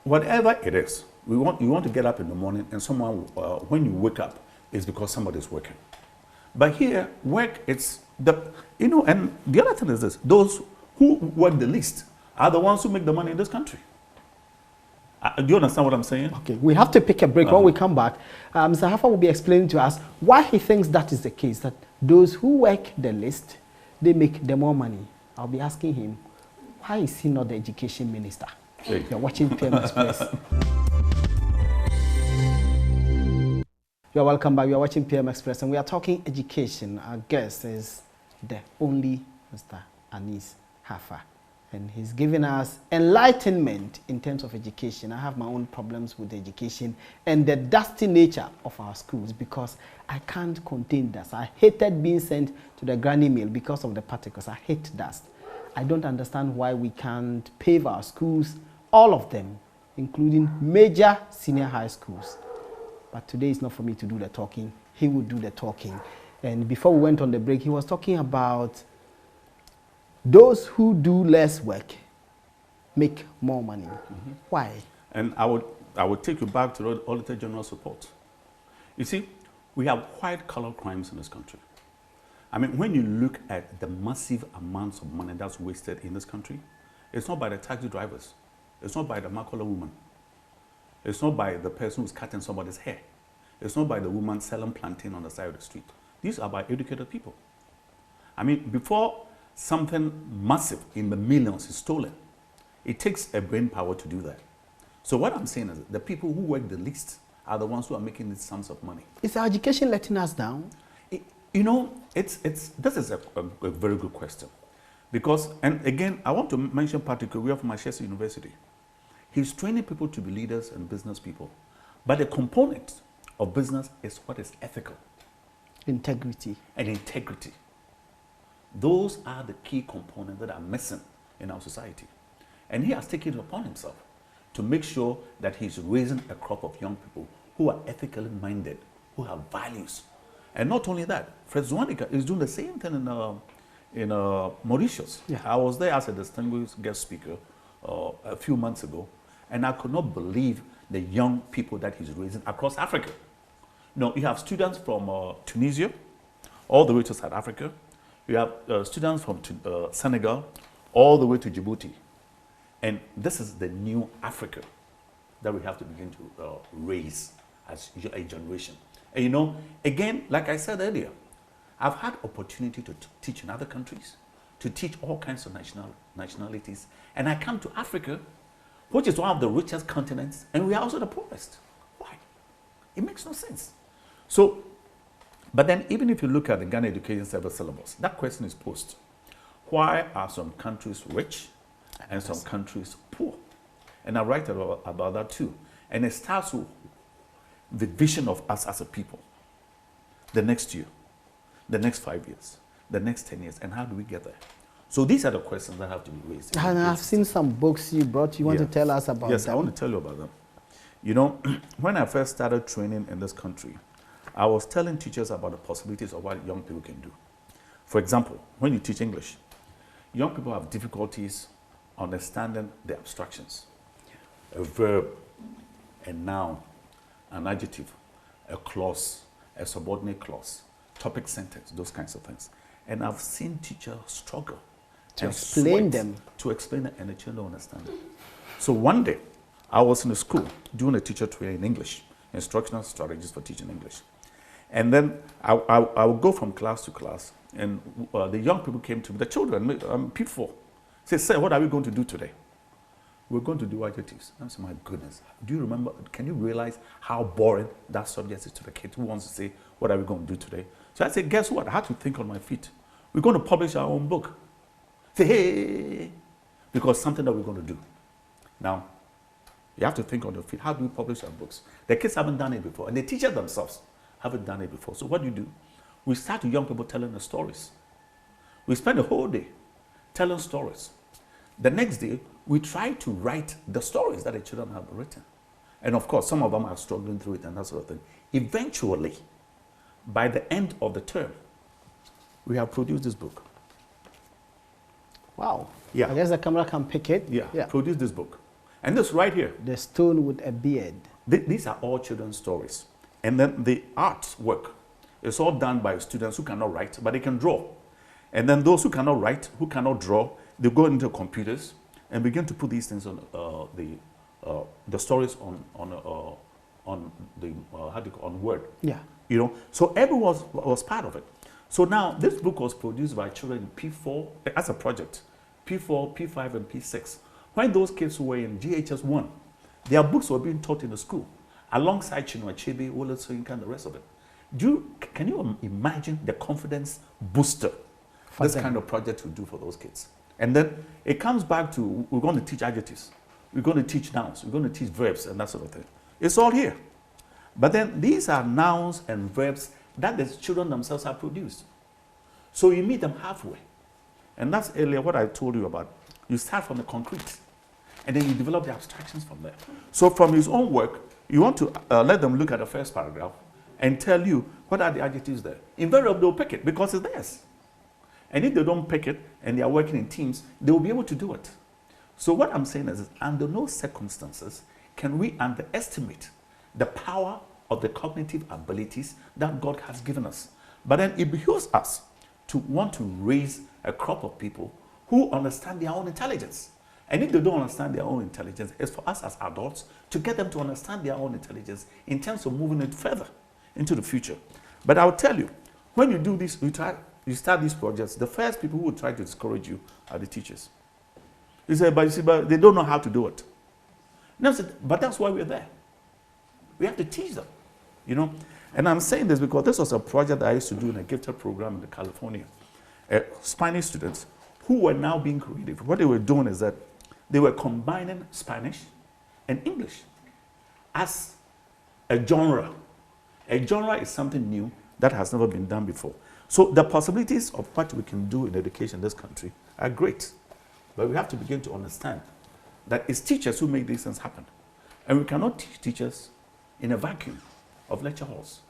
Speaker 2: Whatever it is, you want to get up in the morning and someone, when you wake up, it's because somebody's working. But here, work, it's and the other thing is this, those who work the least are the ones who make the money in this country. Do you understand what I'm saying?
Speaker 1: Okay, we have to pick a break. When we come back, Mr. Hafa will be explaining to us why he thinks that is the case, that those who work the least, they make the more money. I'll be asking him, why is he not the education minister? Hey. You're watching PM Express. You're welcome back. You're watching PM Express, and we are talking education. Our guest is the only Mr. Anis Hafa. And he's given us enlightenment in terms of education. I have my own problems with education and the dusty nature of our schools because I can't contain dust. I hated being sent to the granny mill because of the particles. I hate dust. I don't understand why we can't pave our schools, all of them, including major senior high schools. But today is not for me to do the talking. He would do the talking. And before we went on the break, he was talking about those who do less work make more money. Mm-hmm. Why?
Speaker 2: And I would take you back to the Auditor General's report. You see, we have white-collar crimes in this country. I mean, when you look at the massive amounts of money that's wasted in this country, it's not by the taxi drivers. It's not by the Makola woman. It's not by the person who's cutting somebody's hair. It's not by the woman selling plantain on the side of the street. These are by educated people. I mean, before something massive in the millions is stolen, it takes a brain power to do that. So what I'm saying is the people who work the least are the ones who are making these sums of money.
Speaker 1: Is our education letting us down?
Speaker 2: You know, this is a very good question. Because, and again, I want to mention particularly from Manchester University. He's training people to be leaders and business people. But the component of business is what is ethical.
Speaker 1: Integrity.
Speaker 2: And integrity. Those are the key components that are missing in our society. And he has taken it upon himself to make sure that he's raising a crop of young people who are ethically minded, who have values. And not only that, Fred Zwanica is doing the same thing in Mauritius. Yeah. I was there as a distinguished guest speaker a few months ago, and I could not believe the young people that he's raising across Africa. You know, you have students from Tunisia, all the way to South Africa. You have students from Senegal, all the way to Djibouti. And this is the new Africa that we have to begin to raise as a generation. And you know, again, like I said earlier, I've had opportunity to teach in other countries, to teach all kinds of nationalities. And I come to Africa, which is one of the richest continents, and we are also the poorest. Why? It makes no sense. So, but then even if you look at the Ghana Education Service syllabus, that question is posed. Why are some countries rich and some countries poor? And I write about that too. And it starts with the vision of us as a people. The next year, the next 5 years, the next 10 years, and how do we get there? So these are the questions that have to be raised.
Speaker 1: And I've seen some books you brought. You want to tell us about them?
Speaker 2: Yes, I want to tell you about them. You know, when I first started training in this country, I was telling teachers about the possibilities of what young people can do. For example, when you teach English, young people have difficulties understanding the abstractions. A verb, a noun, an adjective, a clause, a subordinate clause, topic sentence, those kinds of things. And I've seen teachers struggle
Speaker 1: to explain them.
Speaker 2: To explain it, and the children don't understand it. So one day, I was in a school doing a teacher training in English, instructional strategies for teaching English. And then I would go from class to class, and the young people came to me, the children, P4, say, "Sir, what are we going to do today?" "We're going to do adjectives." I said, "My goodness, do you remember, can you realize how boring that subject is to the kid who wants to say, what are we going to do today?" So I said, guess what? I had to think on my feet. We're going to publish our own book. Say, hey, because something that we're going to do. Now, you have to think on your feet. How do we publish our books? The kids haven't done it before, and the teachers themselves haven't done it before. So what do? We start with young people telling the stories. We spend the whole day telling stories. The next day, we try to write the stories that the children have written. And of course, some of them are struggling through it and that sort of thing. Eventually, by the end of the term, we have produced this book.
Speaker 1: Wow.
Speaker 2: Yeah.
Speaker 1: I guess the camera can pick it.
Speaker 2: Yeah. Produce this book. And this right here.
Speaker 1: The Stone with a Beard.
Speaker 2: These are all children's stories. And then the artwork is all done by students who cannot write, but they can draw. And then those who cannot write, who cannot draw, they go into computers and begin to put these things on the stories on Word.
Speaker 1: Yeah.
Speaker 2: You know, so everyone was part of it. So now this book was produced by children in P4 as a project, P4, P5, and P6. When those kids were in GHS1, their books were being taught in the school alongside Chinua Achebe, Wole Soyinka, and the rest of it. Can you imagine the confidence booster this kind of project would do for those kids? And then it comes back to, we're going to teach adjectives. We're going to teach nouns. We're going to teach verbs and that sort of thing. It's all here. But then these are nouns and verbs that the children themselves have produced. So you meet them halfway. And that's earlier what I told you about. You start from the concrete, and then you develop the abstractions from there. So from his own work, you want to let them look at the first paragraph and tell you what are the adjectives there. Invariably, they'll pick it because it's theirs. And if they don't pick it and they are working in teams, they will be able to do it. So what I'm saying is, under no circumstances can we underestimate the power of the cognitive abilities that God has given us. But then it behooves us to want to raise a crop of people who understand their own intelligence. And if they don't understand their own intelligence, it's for us as adults to get them to understand their own intelligence in terms of moving it further into the future. But I'll tell you, when you do this, you start these projects, the first people who will try to discourage you are the teachers. You say, but you see, but they don't know how to do it. No, but that's why we're there. We have to teach them, you know. And I'm saying this because this was a project that I used to do in a gifted program in California. Spanish students who were now being creative. What they were doing is that they were combining Spanish and English as a genre. A genre is something new that has never been done before. So the possibilities of what we can do in education in this country are great. But we have to begin to understand that it's teachers who make these things happen. And we cannot teach teachers in a vacuum of lecture halls.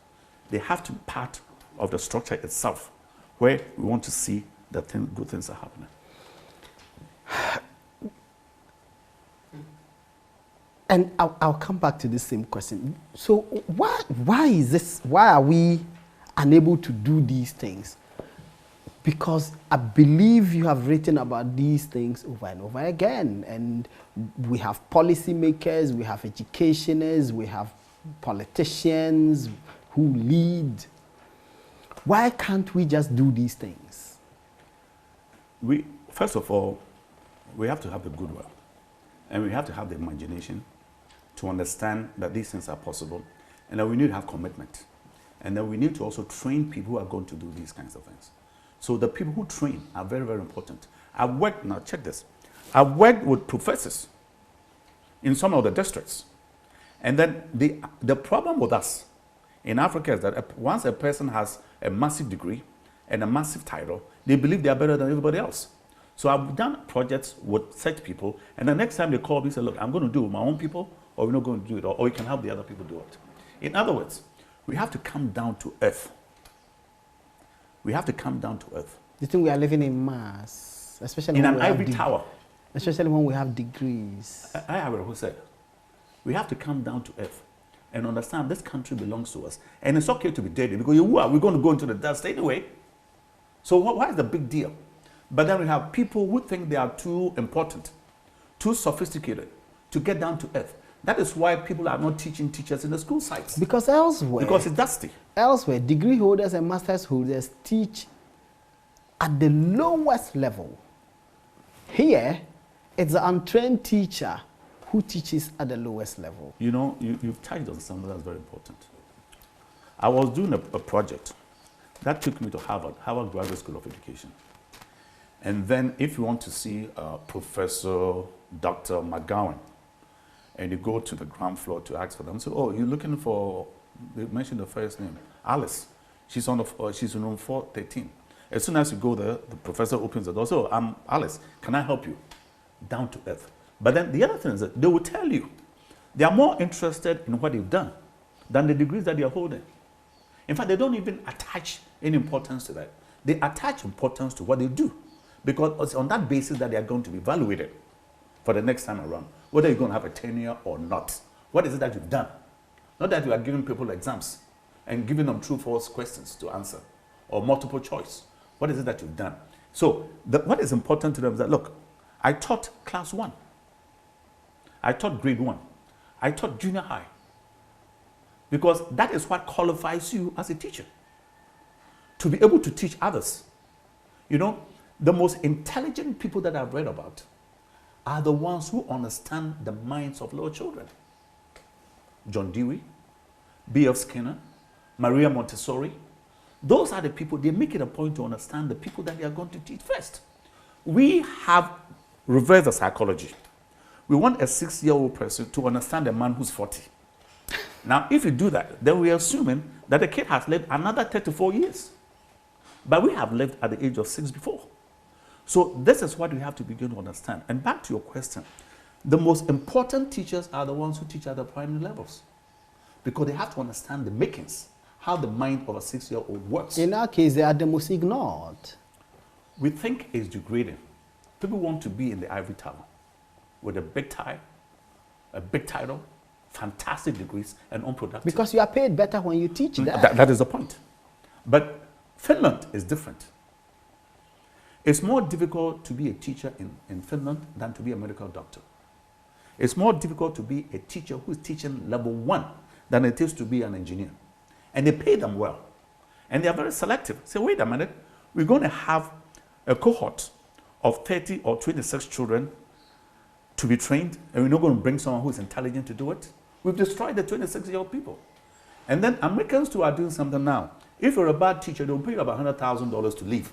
Speaker 2: They have to be part of the structure itself where we want to see that good things are happening.
Speaker 1: And I'll come back to the same question. So why is this? Why are we unable to do these things? Because I believe you have written about these things over and over again. And we have policymakers, we have educationists, we have politicians who lead. Why can't we just do these things?
Speaker 2: First of all, we have to have the goodwill. And we have to have the imagination to understand that these things are possible. And that we need to have commitment. And then we need to also train people who are going to do these kinds of things. So the people who train are very, very important. Now check this. I've worked with professors in some of the districts. And then the problem with us in Africa is that once a person has a massive degree and a massive title, they believe they are better than everybody else. So I've done projects with such people, and the next time they call me, say, look, I'm going to do it with my own people, or we're not going to do it, or we can help the other people do it. In other words, we have to come down to earth. We have to come down to earth.
Speaker 1: Do you think we are living in Mars? Especially
Speaker 2: in an ivory tower.
Speaker 1: Especially when we have degrees.
Speaker 2: I have who said, we have to come down to earth and understand this country belongs to us. And it's okay to be dirty because we're going to go into the dust anyway. So why is the big deal? But then we have people who think they are too important, too sophisticated to get down to earth. That is why people are not teaching teachers in the school sites.
Speaker 1: Because elsewhere,
Speaker 2: because it's dusty.
Speaker 1: Elsewhere, degree holders and master's holders teach at the lowest level. Here, it's the untrained teacher who teaches at the lowest level.
Speaker 2: You know, you've touched on something that's very important. I was doing a project that took me to Harvard Graduate School of Education. And then if you want to see Professor Dr. McGowan, and you go to the ground floor to ask for them, so, oh, you're looking for, they mentioned the first name, Alice. She's on room 413. As soon as you go there, the professor opens the door. So, I'm Alice, can I help you? Down to earth. But then the other thing is that they will tell you they are more interested in what they've done than the degrees that they are holding. In fact, they don't even attach any importance to that. They attach importance to what they do because it's on that basis that they are going to be evaluated for the next time around, whether you're going to have a tenure or not. What is it that you've done? Not that you are giving people exams and giving them true-false questions to answer or multiple choice. What is it that you've done? So what is important to them is that, look, I taught class 1. I taught grade 1. I taught junior high. Because that is what qualifies you as a teacher. To be able to teach others. You know, the most intelligent people that I've read about are the ones who understand the minds of little children. John Dewey, B.F. Skinner, Maria Montessori. Those are the people, they make it a point to understand the people that they are going to teach first. we have reversed the psychology. We want a 6-year-old person to understand a man who's 40. Now, if you do that, then we're assuming that the kid has lived another 34 years. But we have lived at the age of 6 before. So this is what we have to begin to understand. And back to your question, the most important teachers are the ones who teach at the primary levels, because they have to understand the makings, how the mind of a 6-year-old works.
Speaker 1: In our case, they are the most ignored.
Speaker 2: We think it's degrading. People want to be in the ivory tower with a big tie, a big title, fantastic degrees, and unproductive.
Speaker 1: Because you are paid better when you teach there.
Speaker 2: That is the point. But Finland is different. It's more difficult to be a teacher in Finland than to be a medical doctor. It's more difficult to be a teacher who's teaching level 1 than it is to be an engineer. And they pay them well. And they are very selective. Say, wait a minute, we're going to have a cohort of 30 or 26 children to be trained, and we're not going to bring someone who's intelligent to do it. We've destroyed the 26-year-old people. And then Americans too are doing something now. If you're a bad teacher, they'll pay you about $100,000 to leave.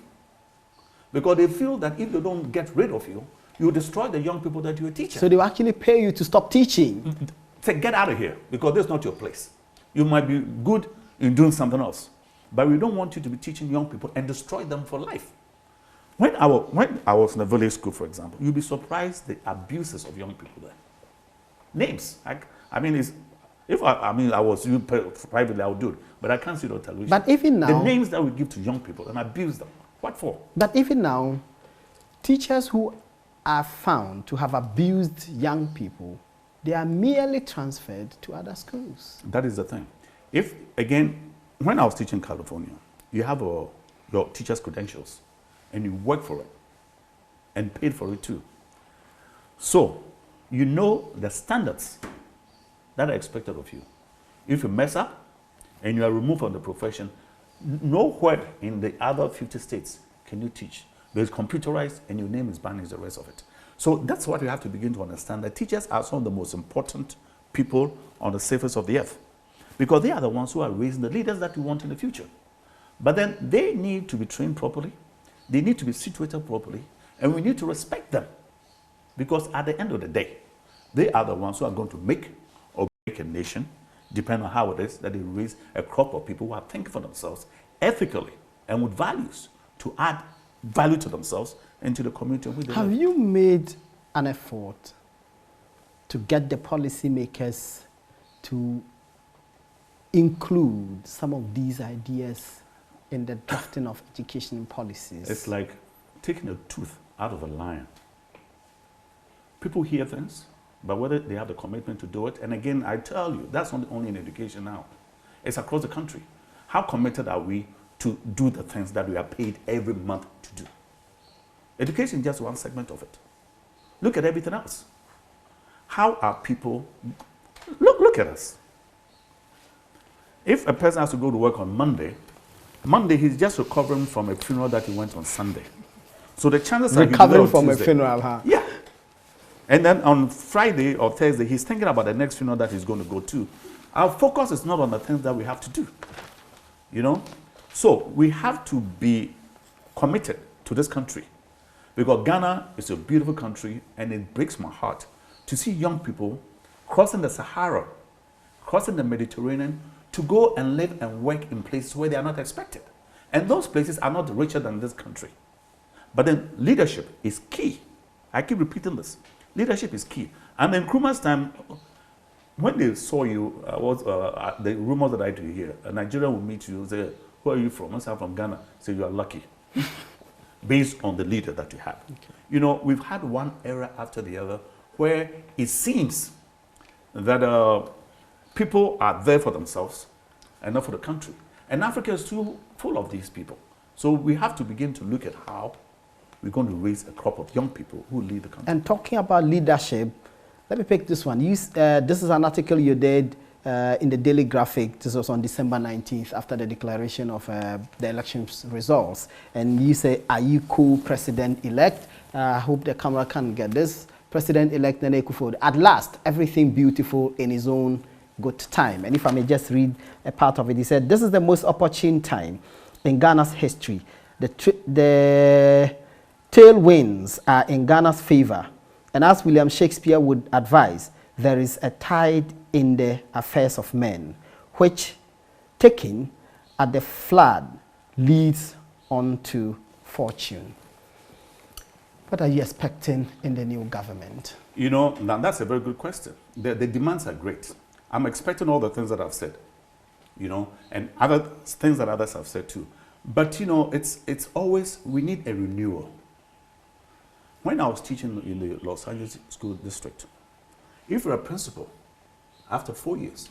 Speaker 2: Because they feel that if they don't get rid of you, you destroy the young people that you're teaching.
Speaker 1: So they will actually pay you to stop teaching.
Speaker 2: Say, get out of here, because this is not your place. You might be good in doing something else, but we don't want you to be teaching young people and destroy them for life. When I was in a village school, for example, you'd be surprised the abuses of young people there. Names. I was you privately, I would do it, but I can't see it on television.
Speaker 1: But even now,
Speaker 2: the names that we give to young people and abuse them, what for?
Speaker 1: But even now, teachers who are found to have abused young people, they are merely transferred to other schools.
Speaker 2: That is the thing. If, again, when I was teaching in California, you have your teacher's credentials, and you work for it, and paid for it too. So, you know the standards that are expected of you. If you mess up, and you are removed from the profession, nowhere in the other 50 states can you teach. It's computerized, and your name is banished, the rest of it. So that's what we have to begin to understand, that teachers are some of the most important people on the surface of the earth, because they are the ones who are raising the leaders that we want in the future. But then they need to be trained properly, they need to be situated properly, and we need to respect them, because at the end of the day, they are the ones who are going to make or break a nation, depending on how it is that they raise a crop of people who are thinking for themselves ethically and with values to add value to themselves and to the community in which they live.
Speaker 1: Have you made an effort to get the policymakers to include some of these ideas in the drafting of education policies?
Speaker 2: It's like taking a tooth out of a lion. People hear things, but whether they have the commitment to do it, and again, I tell you, that's not only in education now. It's across the country. How committed are we to do the things that we are paid every month to do? Education is just one segment of it. Look at everything else. How are people, look at us. If a person has to go to work on Monday he's just recovering from a funeral that he went on Sunday. So the chances are
Speaker 1: recovering from Tuesday. A funeral, huh?
Speaker 2: Yeah. And then on Friday or Thursday, he's thinking about the next funeral that he's going to go to. Our focus is not on the things that we have to do. You know? So we have to be committed to this country, because Ghana is a beautiful country, and it breaks my heart to see young people crossing the Sahara, crossing the Mediterranean, to go and live and work in places where they are not expected. And those places are not richer than this country. But then leadership is key. I keep repeating this. Leadership is key. And in Nkrumah's time, when they saw you, the rumors that I do hear, a Nigerian will meet you and say, who are you from? I say, I'm from Ghana. Say, you are lucky. Based on the leader that you have. Okay. You know, we've had one era after the other where it seems that people are there for themselves and not for the country. And Africa is too full of these people. So we have to begin to look at how we're going to raise a crop of young people who lead the country. And
Speaker 1: talking about leadership, let me pick this one. This is an article you did in the Daily Graphic. This was on December 19th after the declaration of the elections results. And you say, are you cool president-elect? I hope the camera can get this. President-elect Nana Akufo-Addo, at last, everything beautiful in his own good time. And if I may just read a part of it, he said, this is the most opportune time in Ghana's history. The tailwinds are in Ghana's favor, and as William Shakespeare would advise, there is a tide in the affairs of men, which, taken at the flood, leads on to fortune. What are you expecting in the new government?
Speaker 2: You know, now that's a very good question. The demands are great. I'm expecting all the things that I've said, you know, and other things that others have said too. But, you know, it's always, we need a renewal. When I was teaching in the Los Angeles School District, if you're a principal, after 4 years,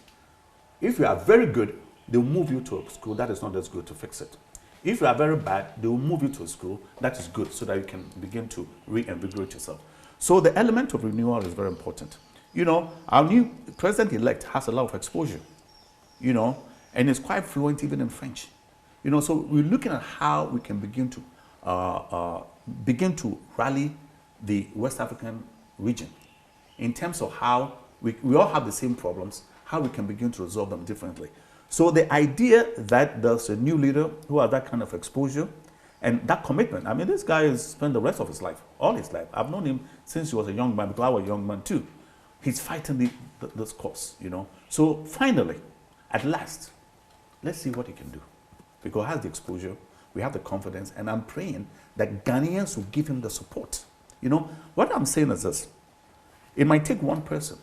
Speaker 2: if you are very good, they'll move you to a school that is not as good to fix it. If you are very bad, they will move you to a school that is good so that you can begin to reinvigorate yourself. So the element of renewal is very important. You know, our new president-elect has a lot of exposure, you know, and is quite fluent even in French. You know, so we're looking at how we can begin to rally the West African region in terms of how we all have the same problems, how we can begin to resolve them differently. So the idea that there's a new leader who has that kind of exposure and that commitment. I mean, this guy has spent the rest of his life, all his life. I've known him since he was a young man, because I was a young man too. He's fighting this cause, you know. So finally, at last, let's see what he can do. Because he has the exposure, we have the confidence, and I'm praying that Ghanaians will give him the support. You know, what I'm saying is this. It might take one person,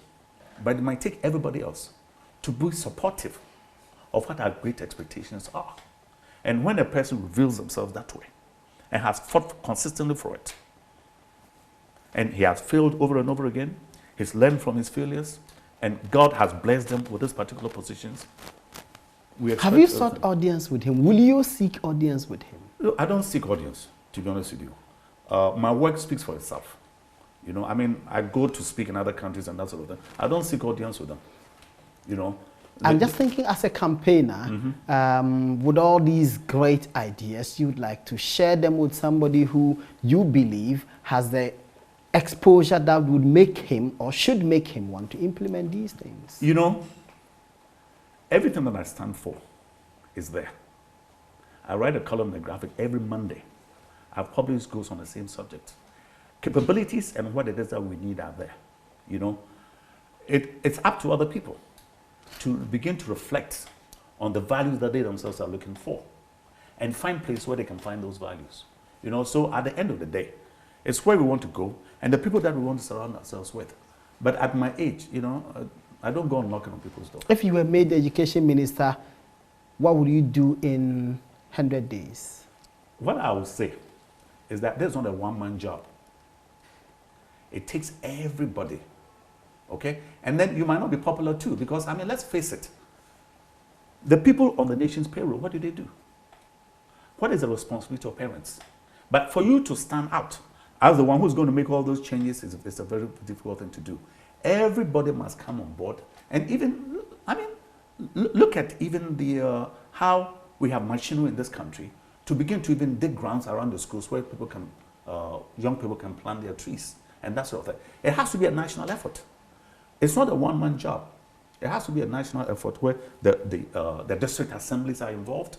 Speaker 2: but it might take everybody else to be supportive of what our great expectations are. And when a person reveals himself that way and has fought consistently for it, and he has failed over and over again, he's learned from his failures, and God has blessed them with these particular positions.
Speaker 1: Have you sought audience with him? Will you seek audience with him?
Speaker 2: No, I don't seek audience, to be honest with you. My work speaks for itself. You know, I mean, I go to speak in other countries and that sort of thing. I don't seek audience with them. You know,
Speaker 1: I'm just thinking, as a campaigner, with all these great ideas, you'd like to share them with somebody who you believe has the exposure that would make him or should make him want to implement these things.
Speaker 2: You know, everything that I stand for is there. I write a column in the Graphic every Monday. I've published goals on the same subject. Capabilities and what it is that we need are there. You know, it's up to other people to begin to reflect on the values that they themselves are looking for and find places where they can find those values. You know, so at the end of the day, it's where we want to go and the people that we want to surround ourselves with. But at my age, you know, I don't go on knocking on people's doors.
Speaker 1: If you were made the education minister, what would you do in 100 days?
Speaker 2: What I would say is that there's not a one-man job. It takes everybody, okay? And then you might not be popular too, because, I mean, let's face it. The people on the nation's payroll, what do? What is the responsibility of parents? But for you to stand out as the one who's going to make all those changes is a very difficult thing to do. Everybody must come on board. And even, I mean, look at even the how we have machinery in this country to begin to even dig grounds around the schools where people can, young people can plant their trees and that sort of thing. It has to be a national effort. It's not a one-man job. It has to be a national effort where the district assemblies are involved,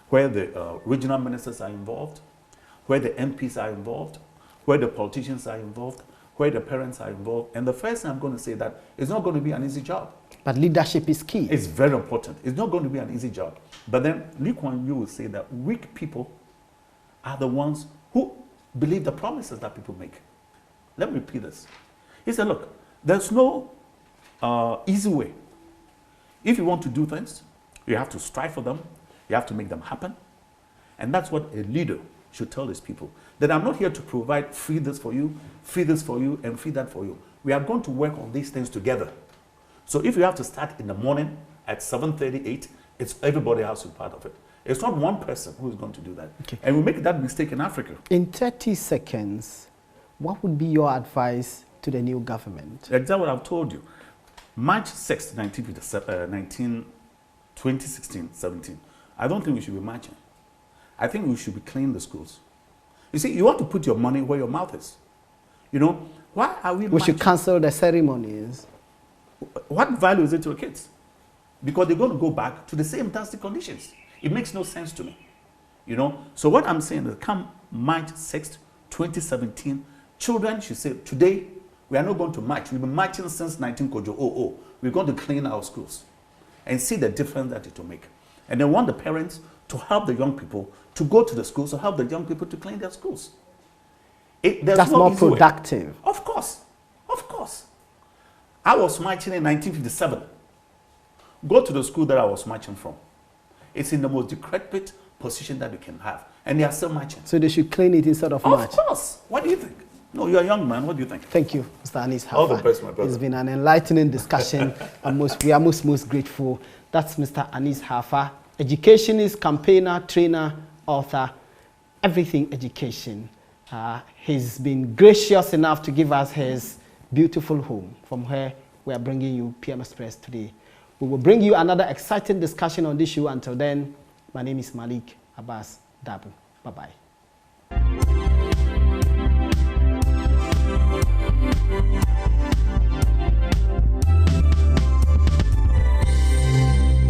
Speaker 2: where the regional ministers are involved, where the MPs are involved, where the politicians are involved, where the parents are involved. And the first thing I'm going to say that it's not going to be an easy job.
Speaker 1: But leadership is key.
Speaker 2: It's very important. It's not going to be an easy job. But then Lee Kuan Yew will say that weak people are the ones who believe the promises that people make. Let me repeat this. He said, look, there's no easy way. If you want to do things, you have to strive for them. You have to make them happen. And that's what a leader should tell his people. That I'm not here to provide free this for you, free this for you, and free that for you. We are going to work on these things together. So if you have to start in the morning at 7:38, it's everybody has to be part of it. It's not one person who is going to do that. Okay. And we make that mistake in Africa.
Speaker 1: In 30 seconds, what would be your advice to the new government?
Speaker 2: Exactly what I've told you. March 6, 2016-17, I don't think we should be marching. I think we should be cleaning the schools. You see, you want to put your money where your mouth is. You know, why are we
Speaker 1: We should cancel the ceremonies.
Speaker 2: What value is it to the kids? Because they're going to go back to the same dusty conditions. It makes no sense to me. You know, so what I'm saying is come March 6th, 2017, children should say, today, we are not going to march. We've been marching since 1900. We're going to clean our schools and see the difference that it will make. And they want the parents to help the young people to go to the schools, to help the young people to clean their schools.
Speaker 1: That's more productive.
Speaker 2: Of course. Of course. I was marching in 1957. Go to the school that I was marching from. It's in the most decrepit position that you can have. And they are still marching.
Speaker 1: So they should clean it instead of march?
Speaker 2: Of course. What do you think? No, you're a young man. What do you think?
Speaker 1: Thank you, Mr. Anis Hafa.
Speaker 2: All the best, my brother.
Speaker 1: It's been an enlightening discussion. And we are most grateful. That's Mr. Anis Hafa, educationist, campaigner, trainer, author, everything education. He's been gracious enough to give us his beautiful home from where we are bringing you PM Express today. We will bring you another exciting discussion on this show. Until then, my name is Malik Abbas Dabu. Bye-bye.